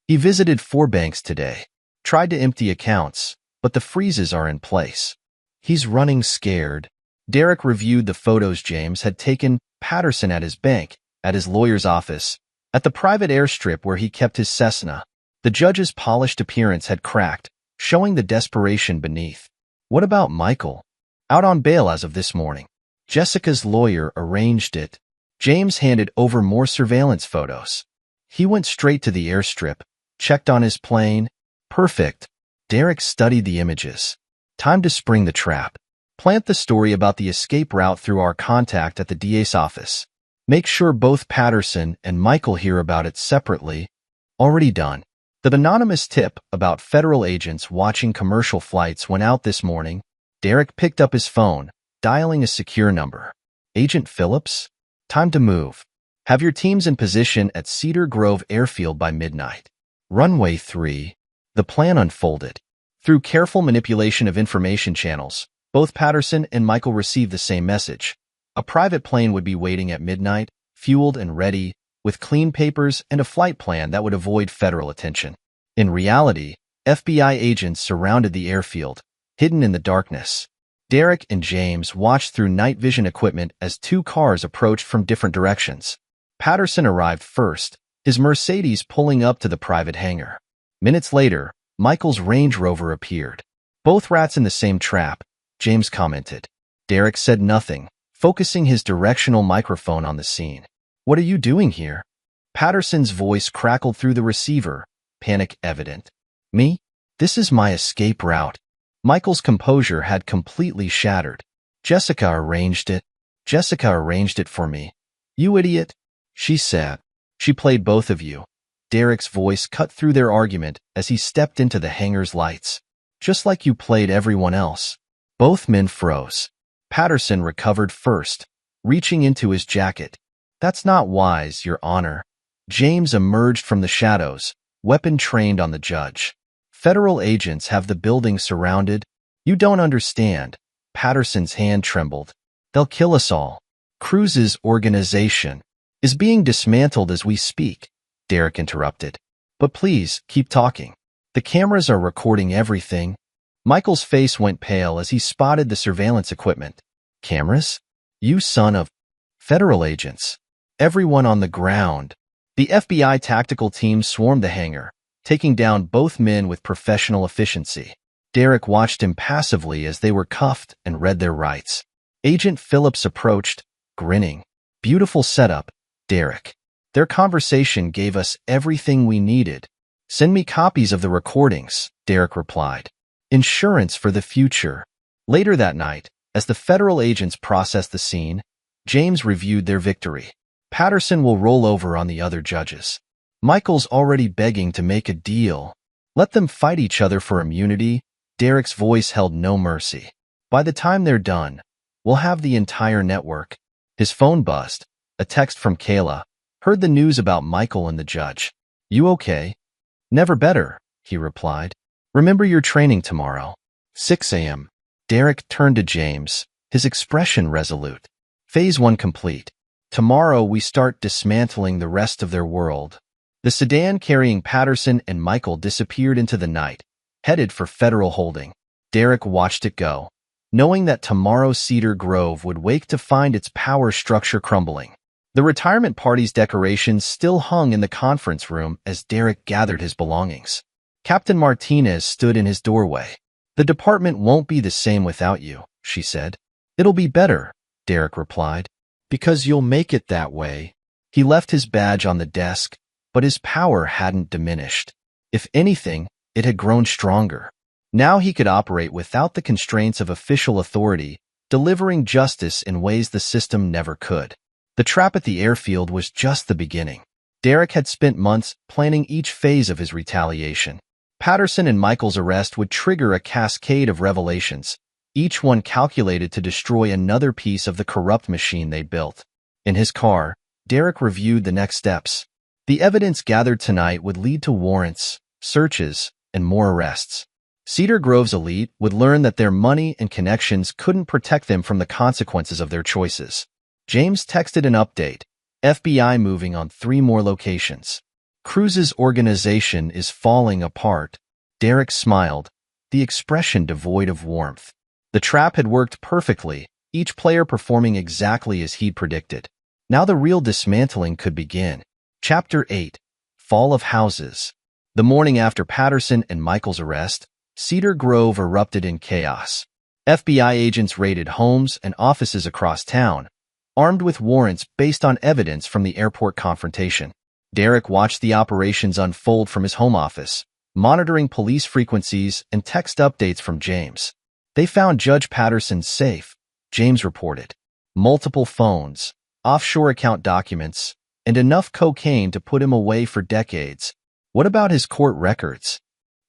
He visited 4 banks today, tried to empty accounts, but the freezes are in place. He's running scared. Derek reviewed the photos James had taken Patterson at his bank, at his lawyer's office, at the private airstrip where he kept his Cessna. The judge's polished appearance had cracked, showing the desperation beneath. What about Michael? Out on bail as of this morning. Jessica's lawyer arranged it. James handed over more surveillance photos. He went straight to the airstrip, checked on his plane. Perfect. Derek studied the images. Time to spring the trap. Plant the story about the escape route through our contact at the DA's office. Make sure both Patterson and Michael hear about it separately. Already done. The anonymous tip about federal agents watching commercial flights went out this morning. Derek picked up his phone, dialing a secure number. Agent Phillips? Time to move. Have your teams in position at Cedar Grove Airfield by midnight. Runway 3. The plan unfolded. Through careful manipulation of information channels, both Patterson and Michael received the same message. A private plane would be waiting at midnight, fueled and ready, with clean papers and a flight plan that would avoid federal attention. In reality, FBI agents surrounded the airfield, hidden in the darkness. Derek and James watched through night vision equipment as 2 cars approached from different directions. Patterson arrived first, his Mercedes pulling up to the private hangar. Minutes later, Michael's Range Rover appeared. "Both rats in the same trap," James commented. Derek said nothing, focusing his directional microphone on the scene. "What are you doing here?" Patterson's voice crackled through the receiver, panic evident. "Me? This is my escape route." Michael's composure had completely shattered. Jessica arranged it for me." "You idiot," she said. "She played both of you." Derek's voice cut through their argument as he stepped into the hangar's lights. "Just like you played everyone else." Both men froze. Patterson recovered first, reaching into his jacket. "That's not wise, Your Honor." James emerged from the shadows, weapon trained on the judge. "Federal agents have the building surrounded." "You don't understand." Patterson's hand trembled. "They'll kill us all." "Cruz's organization is being dismantled as we speak," Derek interrupted. "But please, keep talking. The cameras are recording everything." Michael's face went pale as he spotted the surveillance equipment. "Cameras? You son of..." "Federal agents. Everyone on the ground." The FBI tactical team swarmed the hangar, taking down both men with professional efficiency. Derek watched impassively as they were cuffed and read their rights. Agent Phillips approached, grinning. "Beautiful setup, Derek. Their conversation gave us everything we needed." "Send me copies of the recordings," Derek replied. "Insurance for the future." Later that night, as the federal agents processed the scene, James reviewed their victory. Patterson will roll over on the other judges. Michael's already begging to make a deal. Let them fight each other for immunity. Derek's voice held no mercy. By the time they're done, we'll have the entire network. His phone buzzed. A text from Kayla. Heard the news about Michael and the judge. You okay? Never better, he replied. Remember your training tomorrow. 6 a.m. Derek turned to James, his expression resolute. Phase 1 complete. Tomorrow we start dismantling the rest of their world. The sedan carrying Patterson and Michael disappeared into the night, headed for Federal Holding. Derek watched it go, knowing that tomorrow Cedar Grove would wake to find its power structure crumbling. The retirement party's decorations still hung in the conference room as Derek gathered his belongings. Captain Martinez stood in his doorway. The department won't be the same without you, she said. It'll be better, Derek replied. Because you'll make it that way. He left his badge on the desk, but his power hadn't diminished. If anything, it had grown stronger. Now he could operate without the constraints of official authority, delivering justice in ways the system never could. The trap at the airfield was just the beginning. Derek had spent months planning each phase of his retaliation. Patterson and Michael's arrest would trigger a cascade of revelations, each one calculated to destroy another piece of the corrupt machine they built. In his car, Derek reviewed the next steps. The evidence gathered tonight would lead to warrants, searches, and more arrests. Cedar Grove's elite would learn that their money and connections couldn't protect them from the consequences of their choices. James texted an update. FBI moving on 3 more locations. Cruz's organization is falling apart. Derek smiled, the expression devoid of warmth. The trap had worked perfectly, each player performing exactly as he'd predicted. Now the real dismantling could begin. Chapter 8. Fall of Houses. The morning after Patterson and Michael's arrest, Cedar Grove erupted in chaos. FBI agents raided homes and offices across town, armed with warrants based on evidence from the airport confrontation. Derek watched the operations unfold from his home office, monitoring police frequencies and text updates from James. They found Judge Patterson safe, James reported. Multiple phones, offshore account documents, and enough cocaine to put him away for decades. What about his court records?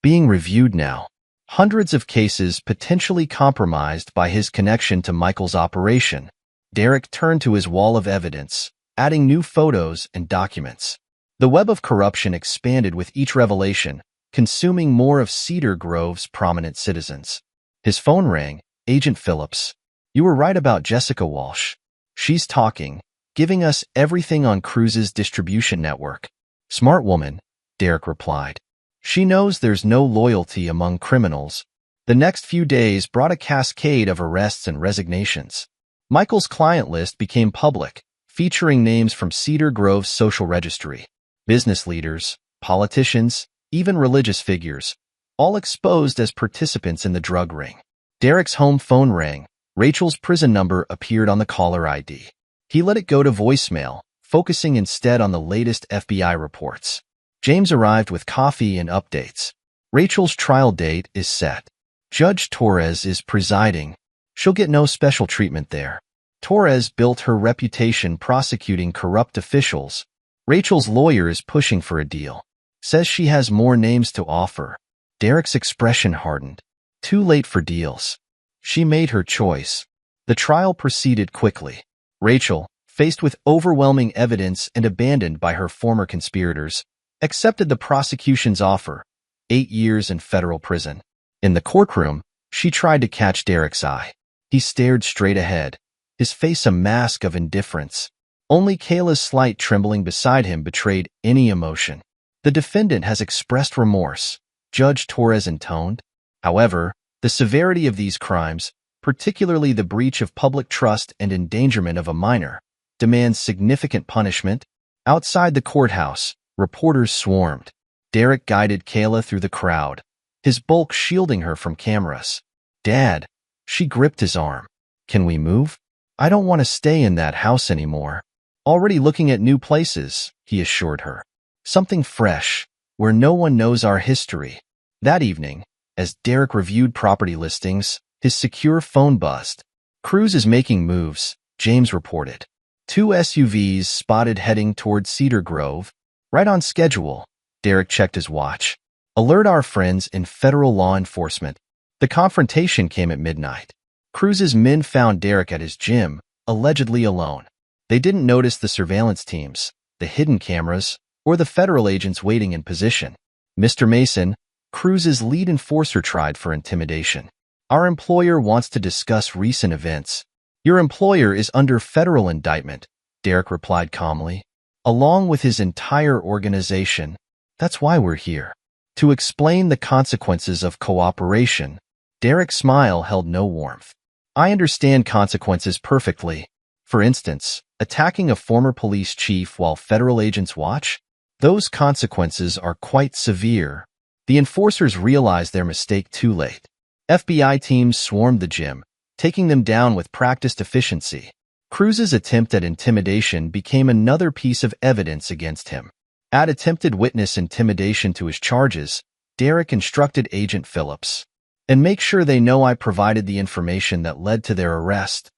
Being reviewed now. Hundreds of cases potentially compromised by his connection to Michael's operation. Derek turned to his wall of evidence, adding new photos and documents. The web of corruption expanded with each revelation, consuming more of Cedar Grove's prominent citizens. His phone rang. Agent Phillips. You were right about Jessica Walsh. She's talking, giving us everything on Cruz's distribution network. Smart woman, Derek replied. She knows there's no loyalty among criminals. The next few days brought a cascade of arrests and resignations. Michael's client list became public, featuring names from Cedar Grove's social registry. Business leaders, politicians, even religious figures, all exposed as participants in the drug ring. Derek's home phone rang. Rachel's prison number appeared on the caller ID. He let it go to voicemail, focusing instead on the latest FBI reports. James arrived with coffee and updates. Rachel's trial date is set. Judge Torres is presiding. She'll get no special treatment there. Torres built her reputation prosecuting corrupt officials. Rachel's lawyer is pushing for a deal. Says she has more names to offer. Derek's expression hardened. Too late for deals. She made her choice. The trial proceeded quickly. Rachel, faced with overwhelming evidence and abandoned by her former conspirators, accepted the prosecution's offer, 8 years in federal prison. In the courtroom, she tried to catch Derek's eye. He stared straight ahead, his face a mask of indifference. Only Kayla's slight trembling beside him betrayed any emotion. The defendant has expressed remorse, Judge Torres intoned. However, the severity of these crimes, particularly the breach of public trust and endangerment of a minor, demands significant punishment. Outside the courthouse, reporters swarmed. Derek guided Kayla through the crowd, his bulk shielding her from cameras. Dad, she gripped his arm. Can we move? I don't want to stay in that house anymore. Already looking at new places, he assured her. Something fresh, where no one knows our history. That evening, as Derek reviewed property listings, his secure phone buzzed. Cruz is making moves, James reported. 2 SUVs spotted heading toward Cedar Grove. Right on schedule. Derek checked his watch. Alert our friends in federal law enforcement. The confrontation came at midnight. Cruz's men found Derek at his gym, allegedly alone. They didn't notice the surveillance teams, the hidden cameras, or the federal agents waiting in position. Mr. Mason, Cruz's lead enforcer, tried for intimidation. Our employer wants to discuss recent events. Your employer is under federal indictment, Derek replied calmly. Along with his entire organization. That's why we're here. To explain the consequences of cooperation. Derek's smile held no warmth. I understand consequences perfectly. For instance, attacking a former police chief while federal agents watch? Those consequences are quite severe. The enforcers realized their mistake too late. FBI teams swarmed the gym, taking them down with practiced efficiency. Cruz's attempt at intimidation became another piece of evidence against him. Add attempted witness intimidation to his charges, Derek instructed Agent Phillips. And make sure they know I provided the information that led to their arrest.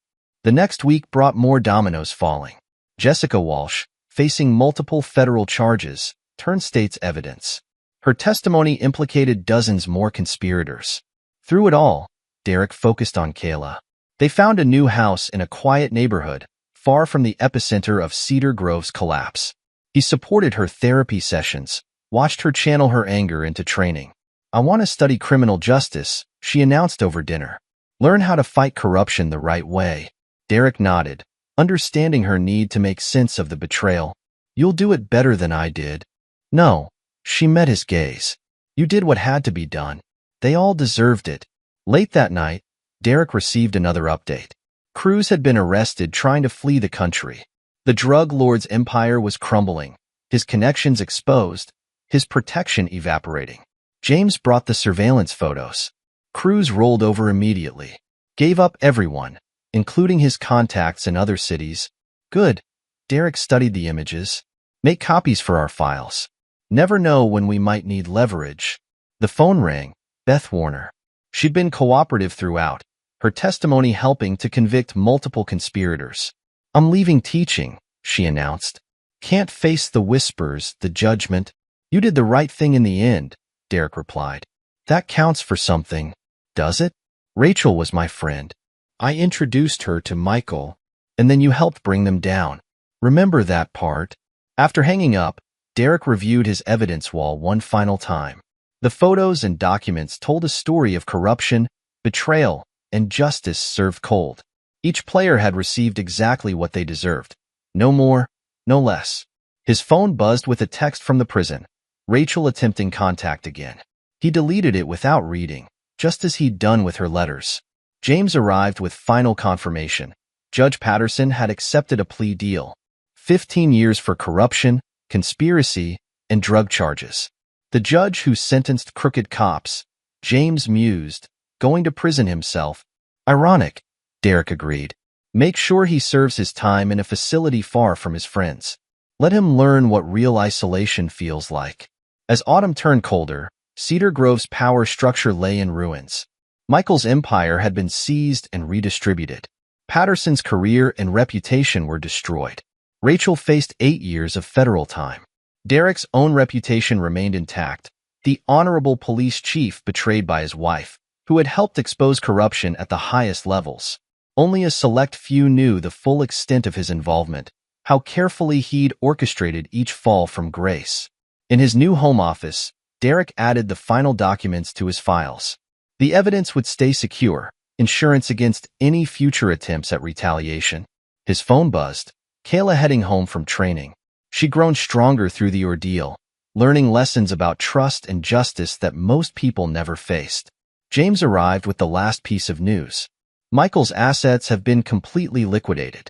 The next week brought more dominoes falling. Jessica Walsh, facing multiple federal charges, turned state's evidence. Her testimony implicated dozens more conspirators. Through it all, Derek focused on Kayla. They found a new house in a quiet neighborhood, far from the epicenter of Cedar Grove's collapse. He supported her therapy sessions, watched her channel her anger into training. I want to study criminal justice, she announced over dinner. Learn how to fight corruption the right way. Derek nodded, understanding her need to make sense of the betrayal. You'll do it better than I did. No, she met his gaze. You did what had to be done. They all deserved it. Late that night, Derek received another update. Cruz had been arrested trying to flee the country. The drug lord's empire was crumbling, his connections exposed, his protection evaporating. James brought the surveillance photos. Cruz rolled over immediately. Gave up everyone, including his contacts in other cities. Good. Derek studied the images. Make copies for our files. Never know when we might need leverage. The phone rang. Beth Warner. She'd been cooperative throughout, her testimony helping to convict multiple conspirators. I'm leaving teaching, she announced. Can't face the whispers, the judgment. You did the right thing in the end, Derek replied. That counts for something, does it? Rachel was my friend. I introduced her to Michael, and then you helped bring them down. Remember that part? After hanging up, Derek reviewed his evidence wall one final time. The photos and documents told a story of corruption, betrayal, and justice served cold. Each player had received exactly what they deserved. No more, no less. His phone buzzed with a text from the prison. Rachel attempting contact again. He deleted it without reading, just as he'd done with her letters. James arrived with final confirmation. Judge Patterson had accepted a plea deal. 15 years for corruption, conspiracy, and drug charges. The judge who sentenced crooked cops, James mused, going to prison himself. Ironic, Derek agreed. Make sure he serves his time in a facility far from his friends. Let him learn what real isolation feels like. As autumn turned colder, Cedar Grove's power structure lay in ruins. Michael's empire had been seized and redistributed. Patterson's career and reputation were destroyed. Rachel faced 8 years of federal time. Derek's own reputation remained intact, the honorable police chief betrayed by his wife, who had helped expose corruption at the highest levels. Only a select few knew the full extent of his involvement, how carefully he'd orchestrated each fall from grace. In his new home office, Derek added the final documents to his files. The evidence would stay secure, insurance against any future attempts at retaliation. His phone buzzed. Kayla heading home from training. She'd grown stronger through the ordeal, learning lessons about trust and justice that most people never faced. James arrived with the last piece of news. Michael's assets have been completely liquidated.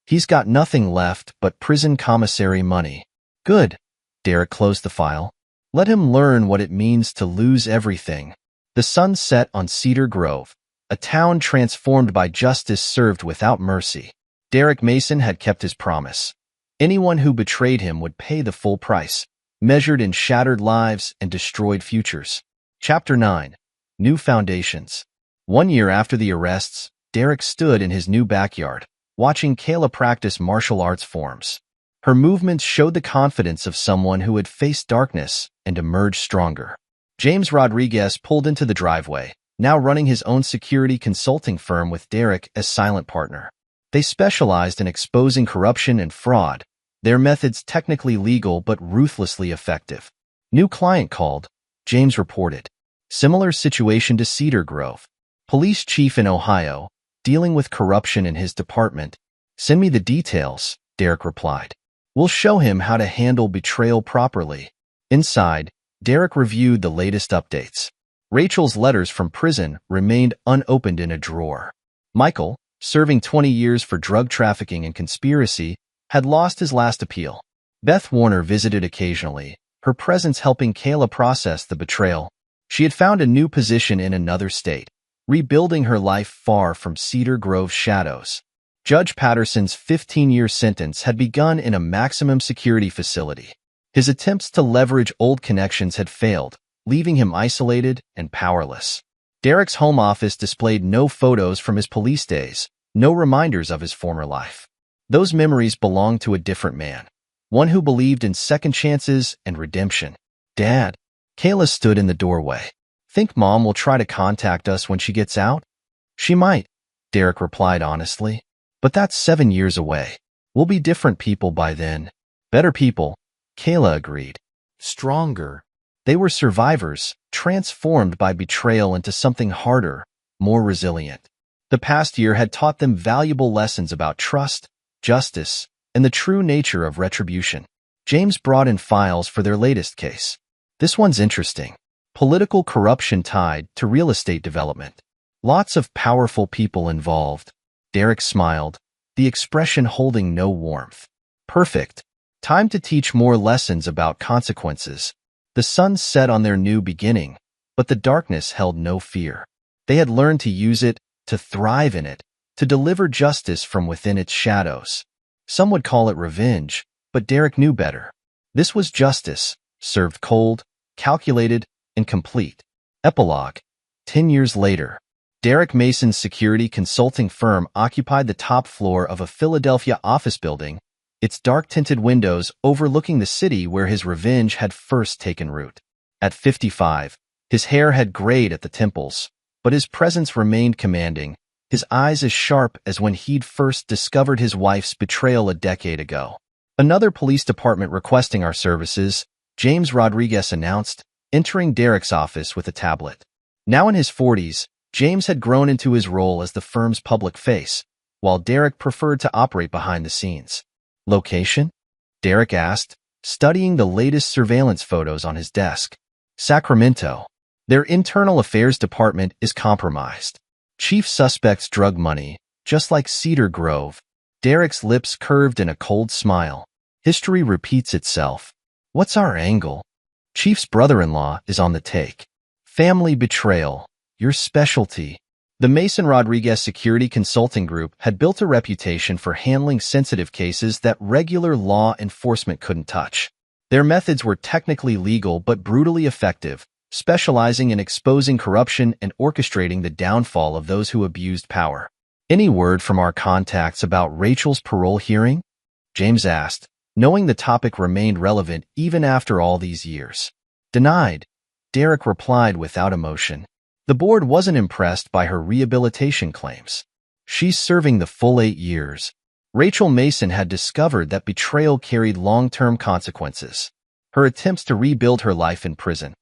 He's got nothing left but prison commissary money. Good. Derek closed the file. Let him learn what it means to lose everything. The sun set on Cedar Grove, a town transformed by justice served without mercy. Derek Mason had kept his promise. Anyone who betrayed him would pay the full price, measured in shattered lives and destroyed futures. Chapter 9. New Foundations. 1 year after the arrests, Derek stood in his new backyard, watching Kayla practice martial arts forms. Her movements showed the confidence of someone who had faced darkness and emerged stronger. James Rodriguez pulled into the driveway, now running his own security consulting firm with Derek as silent partner. They specialized in exposing corruption and fraud, their methods technically legal but ruthlessly effective. New client called, James reported. Similar situation to Cedar Grove. Police chief in Ohio, dealing with corruption in his department. Send me the details, Derek replied. We'll show him how to handle betrayal properly. Inside, Derek reviewed the latest updates. Rachel's letters from prison remained unopened in a drawer. Michael, serving 20 years for drug trafficking and conspiracy, had lost his last appeal. Beth Warner visited occasionally, her presence helping Kayla process the betrayal. She had found a new position in another state, rebuilding her life far from Cedar Grove's shadows. Judge Patterson's 15-year sentence had begun in a maximum security facility. His attempts to leverage old connections had failed, leaving him isolated and powerless. Derek's home office displayed no photos from his police days, no reminders of his former life. Those memories belonged to a different man, one who believed in second chances and redemption. Dad. Kayla stood in the doorway. Think Mom will try to contact us when she gets out? She might, Derek replied honestly. But that's 7 years away. We'll be different people by then. Better people, Kayla agreed. Stronger. They were survivors, transformed by betrayal into something harder, more resilient. The past year had taught them valuable lessons about trust, justice, and the true nature of retribution. James brought in files for their latest case. This one's interesting. Political corruption tied to real estate development. Lots of powerful people involved. Derek smiled, the expression holding no warmth. Perfect. Time to teach more lessons about consequences. The sun set on their new beginning, but the darkness held no fear. They had learned to use it, to thrive in it, to deliver justice from within its shadows. Some would call it revenge, but Derek knew better. This was justice, served cold, calculated, and complete. Epilogue. 10 years later. Derek Mason's security consulting firm occupied the top floor of a Philadelphia office building, its dark-tinted windows overlooking the city where his revenge had first taken root. At 55, his hair had grayed at the temples, but his presence remained commanding, his eyes as sharp as when he'd first discovered his wife's betrayal a decade ago. Another police department requesting our services, James Rodriguez announced, entering Derek's office with a tablet. Now in his 40s, James had grown into his role as the firm's public face, while Derek preferred to operate behind the scenes. Location? Derek asked, studying the latest surveillance photos on his desk. Sacramento. Their internal affairs department is compromised. Chief suspect's drug money, just like Cedar Grove. Derek's lips curved in a cold smile. History repeats itself. What's our angle? Chief's brother-in-law is on the take. Family betrayal. Your specialty. The Mason Rodriguez Security Consulting Group had built a reputation for handling sensitive cases that regular law enforcement couldn't touch. Their methods were technically legal but brutally effective, specializing in exposing corruption and orchestrating the downfall of those who abused power. Any word from our contacts about Rachel's parole hearing? James asked, knowing the topic remained relevant even after all these years. Denied. Derek replied without emotion. The board wasn't impressed by her rehabilitation claims. She's serving the full 8 years. Rachel Mason had discovered that betrayal carried long-term consequences. Her attempts to rebuild her life in prison,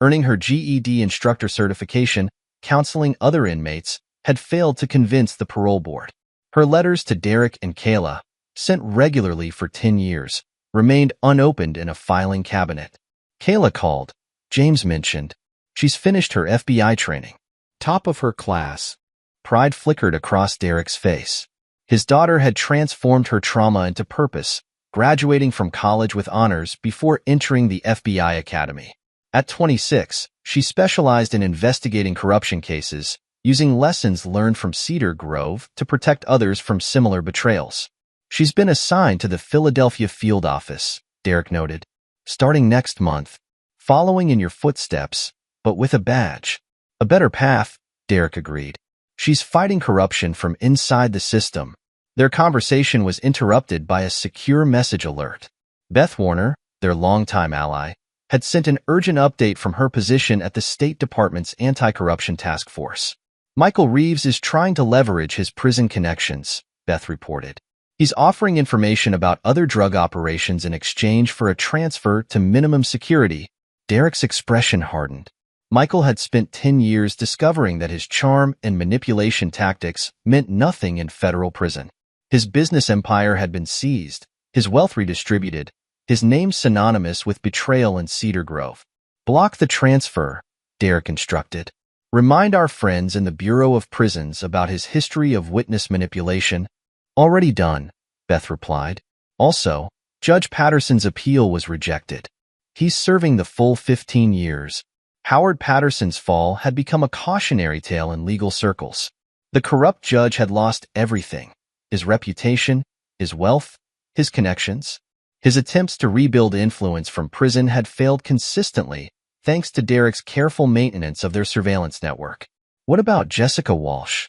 earning her GED instructor certification, counseling other inmates, had failed to convince the parole board. Her letters to Derek and Kayla, sent regularly for 10 years, remained unopened in a filing cabinet. Kayla called. James mentioned. She's finished her FBI training. Top of her class. Pride flickered across Derek's face. His daughter had transformed her trauma into purpose, graduating from college with honors before entering the FBI Academy. At 26, she specialized in investigating corruption cases, using lessons learned from Cedar Grove to protect others from similar betrayals. She's been assigned to the Philadelphia field office, Derek noted, starting next month, following in your footsteps, but with a badge. A better path, Derek agreed. She's fighting corruption from inside the system, Their conversation was interrupted by a secure message alert. Beth Warner, their longtime ally, had sent an urgent update from her position at the State Department's Anti-Corruption Task Force. Michael Reeves is trying to leverage his prison connections, Beth reported. He's offering information about other drug operations in exchange for a transfer to minimum security. Derek's expression hardened. Michael had spent 10 years discovering that his charm and manipulation tactics meant nothing in federal prison. His business empire had been seized, his wealth redistributed, his name synonymous with betrayal in Cedar Grove. Block the transfer, Derek instructed. Remind our friends in the Bureau of Prisons about his history of witness manipulation. Already done, Beth replied. Also, Judge Patterson's appeal was rejected. He's serving the full 15 years. Howard Patterson's fall had become a cautionary tale in legal circles. The corrupt judge had lost everything: his reputation, his wealth, his connections. His attempts to rebuild influence from prison had failed consistently, thanks to Derek's careful maintenance of their surveillance network. What about Jessica Walsh?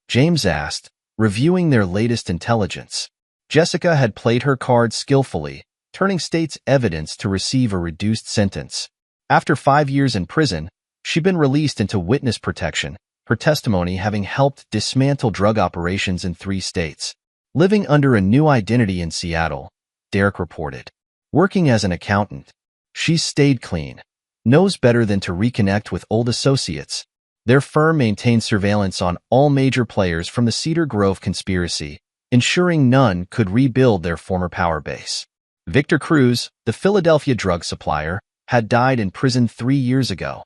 James asked, reviewing their latest intelligence. Jessica had played her cards skillfully, turning state's evidence to receive a reduced sentence. After 5 years in prison, she'd been released into witness protection, her testimony having helped dismantle drug operations in 3 states. Living under a new identity in Seattle, Derek reported. Working as an accountant, she's stayed clean. Knows better than to reconnect with old associates. Their firm maintained surveillance on all major players from the Cedar Grove conspiracy, ensuring none could rebuild their former power base. Victor Cruz, the Philadelphia drug supplier, had died in prison 3 years ago,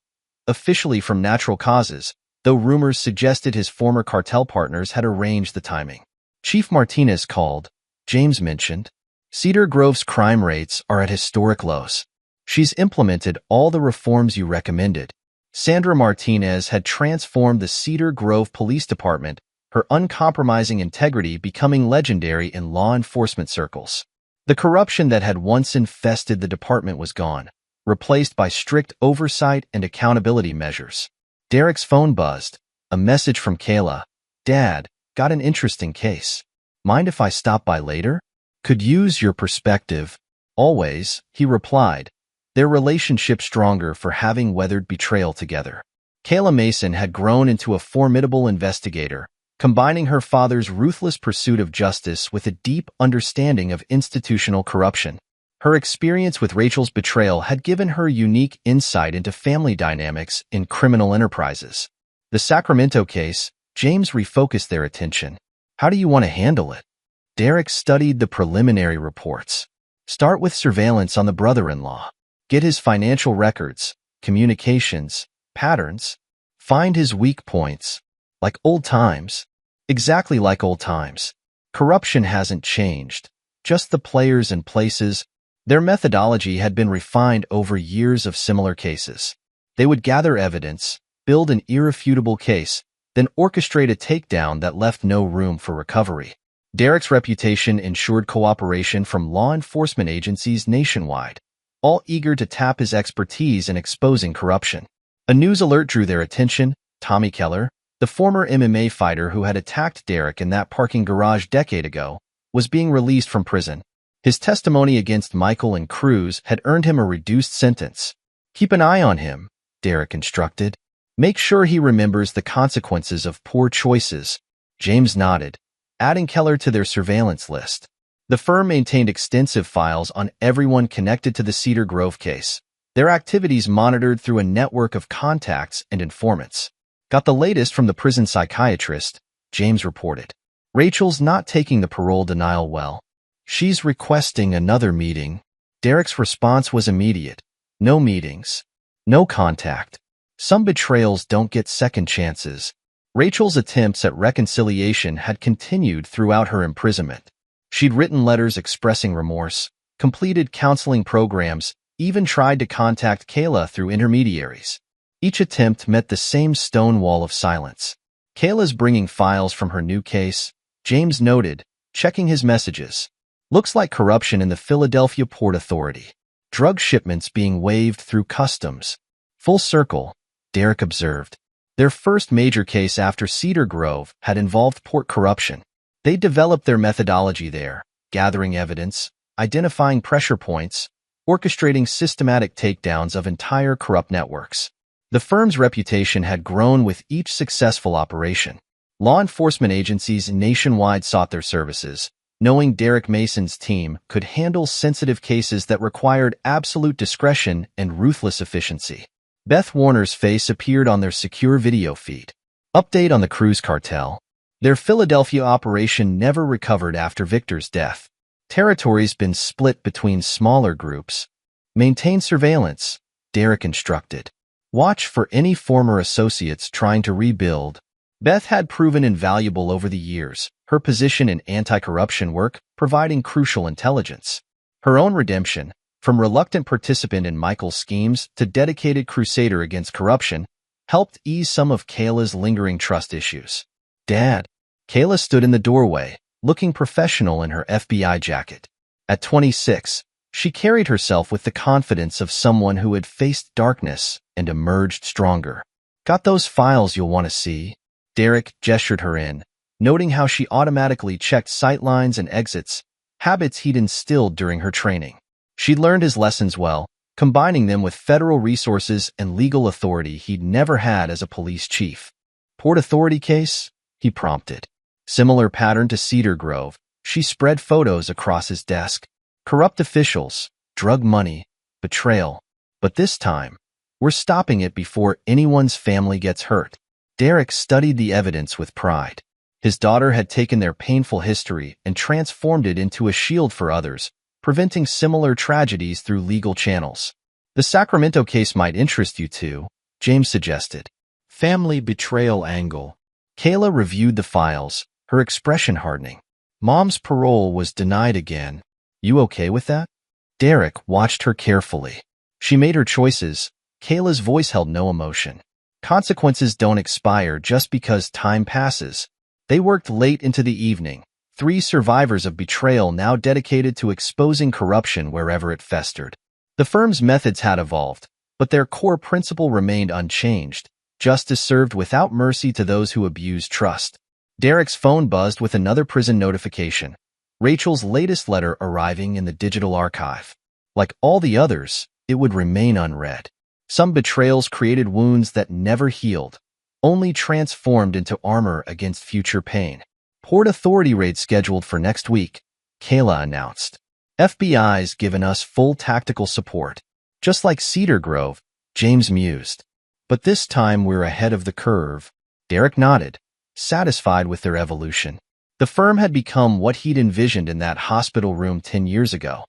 officially from natural causes, though rumors suggested his former cartel partners had arranged the timing. Chief Martinez called, James mentioned. Cedar Grove's crime rates are at historic lows. She's implemented all the reforms you recommended. Sandra Martinez had transformed the Cedar Grove Police Department, her uncompromising integrity becoming legendary in law enforcement circles. The corruption that had once infested the department was gone, replaced by strict oversight and accountability measures. Derek's phone buzzed. A message from Kayla. Dad, got an interesting case. Mind if I stop by later? Could use your perspective. Always, he replied, their relationship stronger for having weathered betrayal together. Kayla Mason had grown into a formidable investigator, combining her father's ruthless pursuit of justice with a deep understanding of institutional corruption. Her experience with Rachel's betrayal had given her unique insight into family dynamics in criminal enterprises. The Sacramento case, James refocused their attention. How do you want to handle it? Derek studied the preliminary reports. Start with surveillance on the brother-in-law. Get his financial records, communications, patterns. Find his weak points. Like old times. Exactly like old times. Corruption hasn't changed. Just the players and places. Their methodology had been refined over years of similar cases. They would gather evidence, build an irrefutable case, then orchestrate a takedown that left no room for recovery. Derek's reputation ensured cooperation from law enforcement agencies nationwide, all eager to tap his expertise in exposing corruption. A news alert drew their attention. Tommy Keller, the former MMA fighter who had attacked Derek in that parking garage decade ago, was being released from prison. His testimony against Michael and Cruz had earned him a reduced sentence. Keep an eye on him, Derek instructed. Make sure he remembers the consequences of poor choices. James nodded, adding Keller to their surveillance list. The firm maintained extensive files on everyone connected to the Cedar Grove case, their activities monitored through a network of contacts and informants. Got the latest from the prison psychiatrist, James reported. Rachel's not taking the parole denial well. She's requesting another meeting. Derek's response was immediate. No meetings. No contact. Some betrayals don't get second chances. Rachel's attempts at reconciliation had continued throughout her imprisonment. She'd written letters expressing remorse, completed counseling programs, even tried to contact Kayla through intermediaries. Each attempt met the same stone wall of silence. Kayla's bringing files from her new case, James noted, checking his messages. Looks like corruption in the Philadelphia Port Authority. Drug shipments being waived through customs. Full circle, Derek observed. Their first major case after Cedar Grove had involved port corruption. They developed their methodology there, gathering evidence, identifying pressure points, orchestrating systematic takedowns of entire corrupt networks. The firm's reputation had grown with each successful operation. Law enforcement agencies nationwide sought their services, knowing Derek Mason's team could handle sensitive cases that required absolute discretion and ruthless efficiency. Beth Warner's face appeared on their secure video feed. Update on the Cruz cartel. Their Philadelphia operation never recovered after Victor's death. Territory's been split between smaller groups. Maintain surveillance, Derek instructed. Watch for any former associates trying to rebuild. Beth had proven invaluable over the years, her position in anti-corruption work providing crucial intelligence. Her own redemption, from reluctant participant in Michael's schemes to dedicated crusader against corruption, helped ease some of Kayla's lingering trust issues. Dad. Kayla stood in the doorway, looking professional in her FBI jacket. At 26, she carried herself with the confidence of someone who had faced darkness and emerged stronger. Got those files you'll want to see? Derek gestured her in, noting how she automatically checked sightlines and exits, habits he'd instilled during her training. She'd learned his lessons well, combining them with federal resources and legal authority he'd never had as a police chief. Port Authority case? He prompted. Similar pattern to Cedar Grove, she spread photos across his desk. Corrupt officials, drug money, betrayal. But this time, we're stopping it before anyone's family gets hurt. Derek studied the evidence with pride. His daughter had taken their painful history and transformed it into a shield for others, preventing similar tragedies through legal channels. The Sacramento case might interest you too, James suggested. Family betrayal angle. Kayla reviewed the files, her expression hardening. Mom's parole was denied again. You okay with that? Derek watched her carefully. She made her choices. Kayla's voice held no emotion. Consequences don't expire just because time passes. They worked late into the evening. 3 survivors of betrayal now dedicated to exposing corruption wherever it festered. The firm's methods had evolved, but their core principle remained unchanged. Justice served without mercy to those who abused trust. Derek's phone buzzed with another prison notification. Rachel's latest letter arriving in the digital archive. Like all the others, it would remain unread. Some betrayals created wounds that never healed, only transformed into armor against future pain. Port Authority raid scheduled for next week, Kayla announced. FBI's given us full tactical support. Just like Cedar Grove, James mused. But this time we're ahead of the curve. Derek nodded, satisfied with their evolution. The firm had become what he'd envisioned in that hospital room 10 years ago.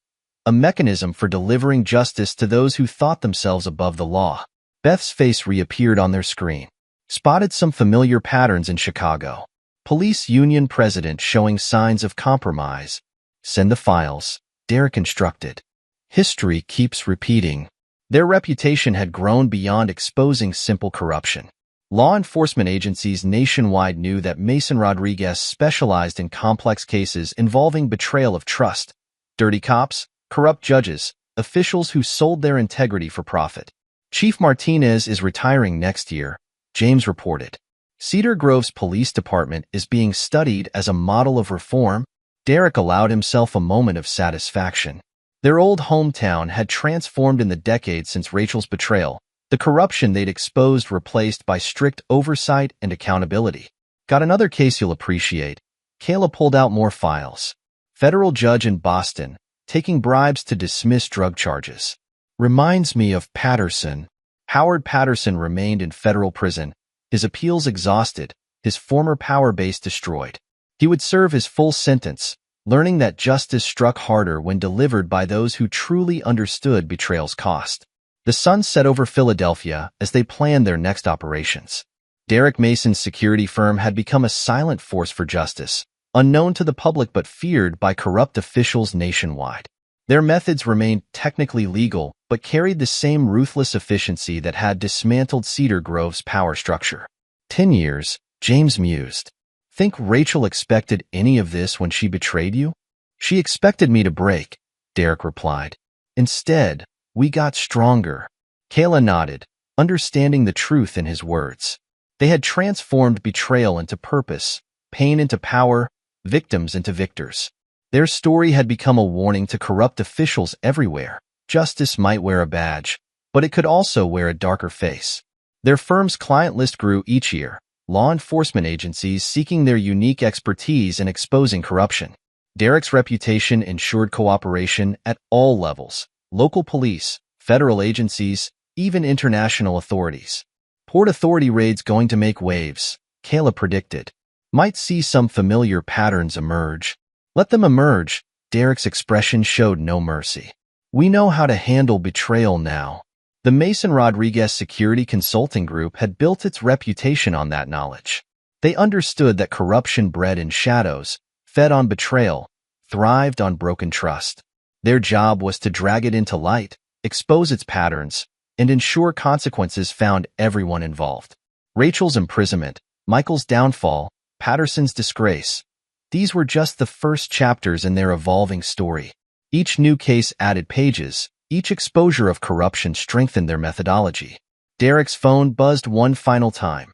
A mechanism for delivering justice to those who thought themselves above the law. Beth's face reappeared on their screen. Spotted some familiar patterns in Chicago. Police union president showing signs of compromise. Send the files, Derek instructed. History keeps repeating. Their reputation had grown beyond exposing simple corruption. Law enforcement agencies nationwide knew that Mason Rodriguez specialized in complex cases involving betrayal of trust, dirty cops, corrupt judges, officials who sold their integrity for profit. Chief Martinez is retiring next year, James reported. Cedar Grove's police department is being studied as a model of reform. Derek allowed himself a moment of satisfaction. Their old hometown had transformed in the decades since Rachel's betrayal, the corruption they'd exposed replaced by strict oversight and accountability. Got another case you'll appreciate. Kayla pulled out more files. Federal judge in Boston, taking bribes to dismiss drug charges. Reminds me of Patterson. Howard Patterson remained in federal prison, his appeals exhausted, his former power base destroyed. He would serve his full sentence, learning that justice struck harder when delivered by those who truly understood betrayal's cost. The sun set over Philadelphia as they planned their next operations. Derek Mason's security firm had become a silent force for justice, unknown to the public but feared by corrupt officials nationwide. Their methods remained technically legal but carried the same ruthless efficiency that had dismantled Cedar Grove's power structure. 10 years, James mused. Think Rachel expected any of this when she betrayed you? She expected me to break, Derek replied. Instead, we got stronger. Kayla nodded, understanding the truth in his words. They had transformed betrayal into purpose, pain into power, victims into victors. Their story had become a warning to corrupt officials everywhere. Justice might wear a badge, but it could also wear a darker face. Their firm's client list grew each year, law enforcement agencies seeking their unique expertise in exposing corruption. Derek's reputation ensured cooperation at all levels: local police, federal agencies, even international authorities. Port Authority raids going to make waves, Kayla predicted. Might see some familiar patterns emerge. Let them emerge. Derek's expression showed no mercy. We know how to handle betrayal now. The Mason Rodriguez Security Consulting Group had built its reputation on that knowledge. They understood that corruption bred in shadows, fed on betrayal, thrived on broken trust. Their job was to drag it into light, expose its patterns, and ensure consequences found everyone involved. Rachel's imprisonment, Michael's downfall, Patterson's disgrace. These were just the first chapters in their evolving story. Each new case added pages. Each exposure of corruption strengthened their methodology. Derek's phone buzzed one final time.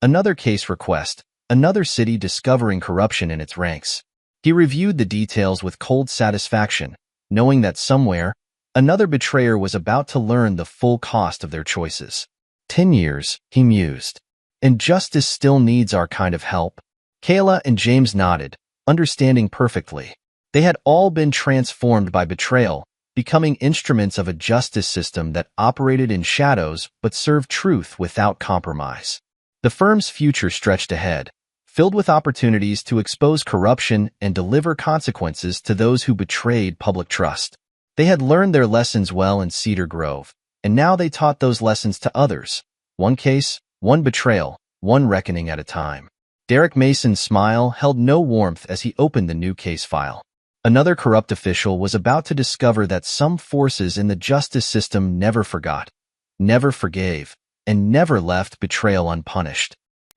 Another case request, another city discovering corruption in its ranks. He reviewed the details with cold satisfaction, knowing that somewhere, another betrayer was about to learn the full cost of their choices. 10 years, he mused. And justice still needs our kind of help. Kayla and James nodded, understanding perfectly. They had all been transformed by betrayal, becoming instruments of a justice system that operated in shadows but served truth without compromise. The firm's future stretched ahead, filled with opportunities to expose corruption and deliver consequences to those who betrayed public trust. They had learned their lessons well in Cedar Grove, and now they taught those lessons to others. One case, one betrayal, one reckoning at a time. Derek Mason's smile held no warmth as he opened the new case file. Another corrupt official was about to discover that some forces in the justice system never forgot, never forgave, and never left betrayal unpunished.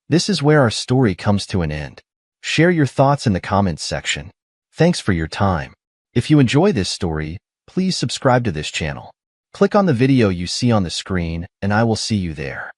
This is where our story comes to an end. Share your thoughts in the comments section. Thanks for your time. If you enjoy this story, please subscribe to this channel. Click on the video you see on the screen, and I will see you there.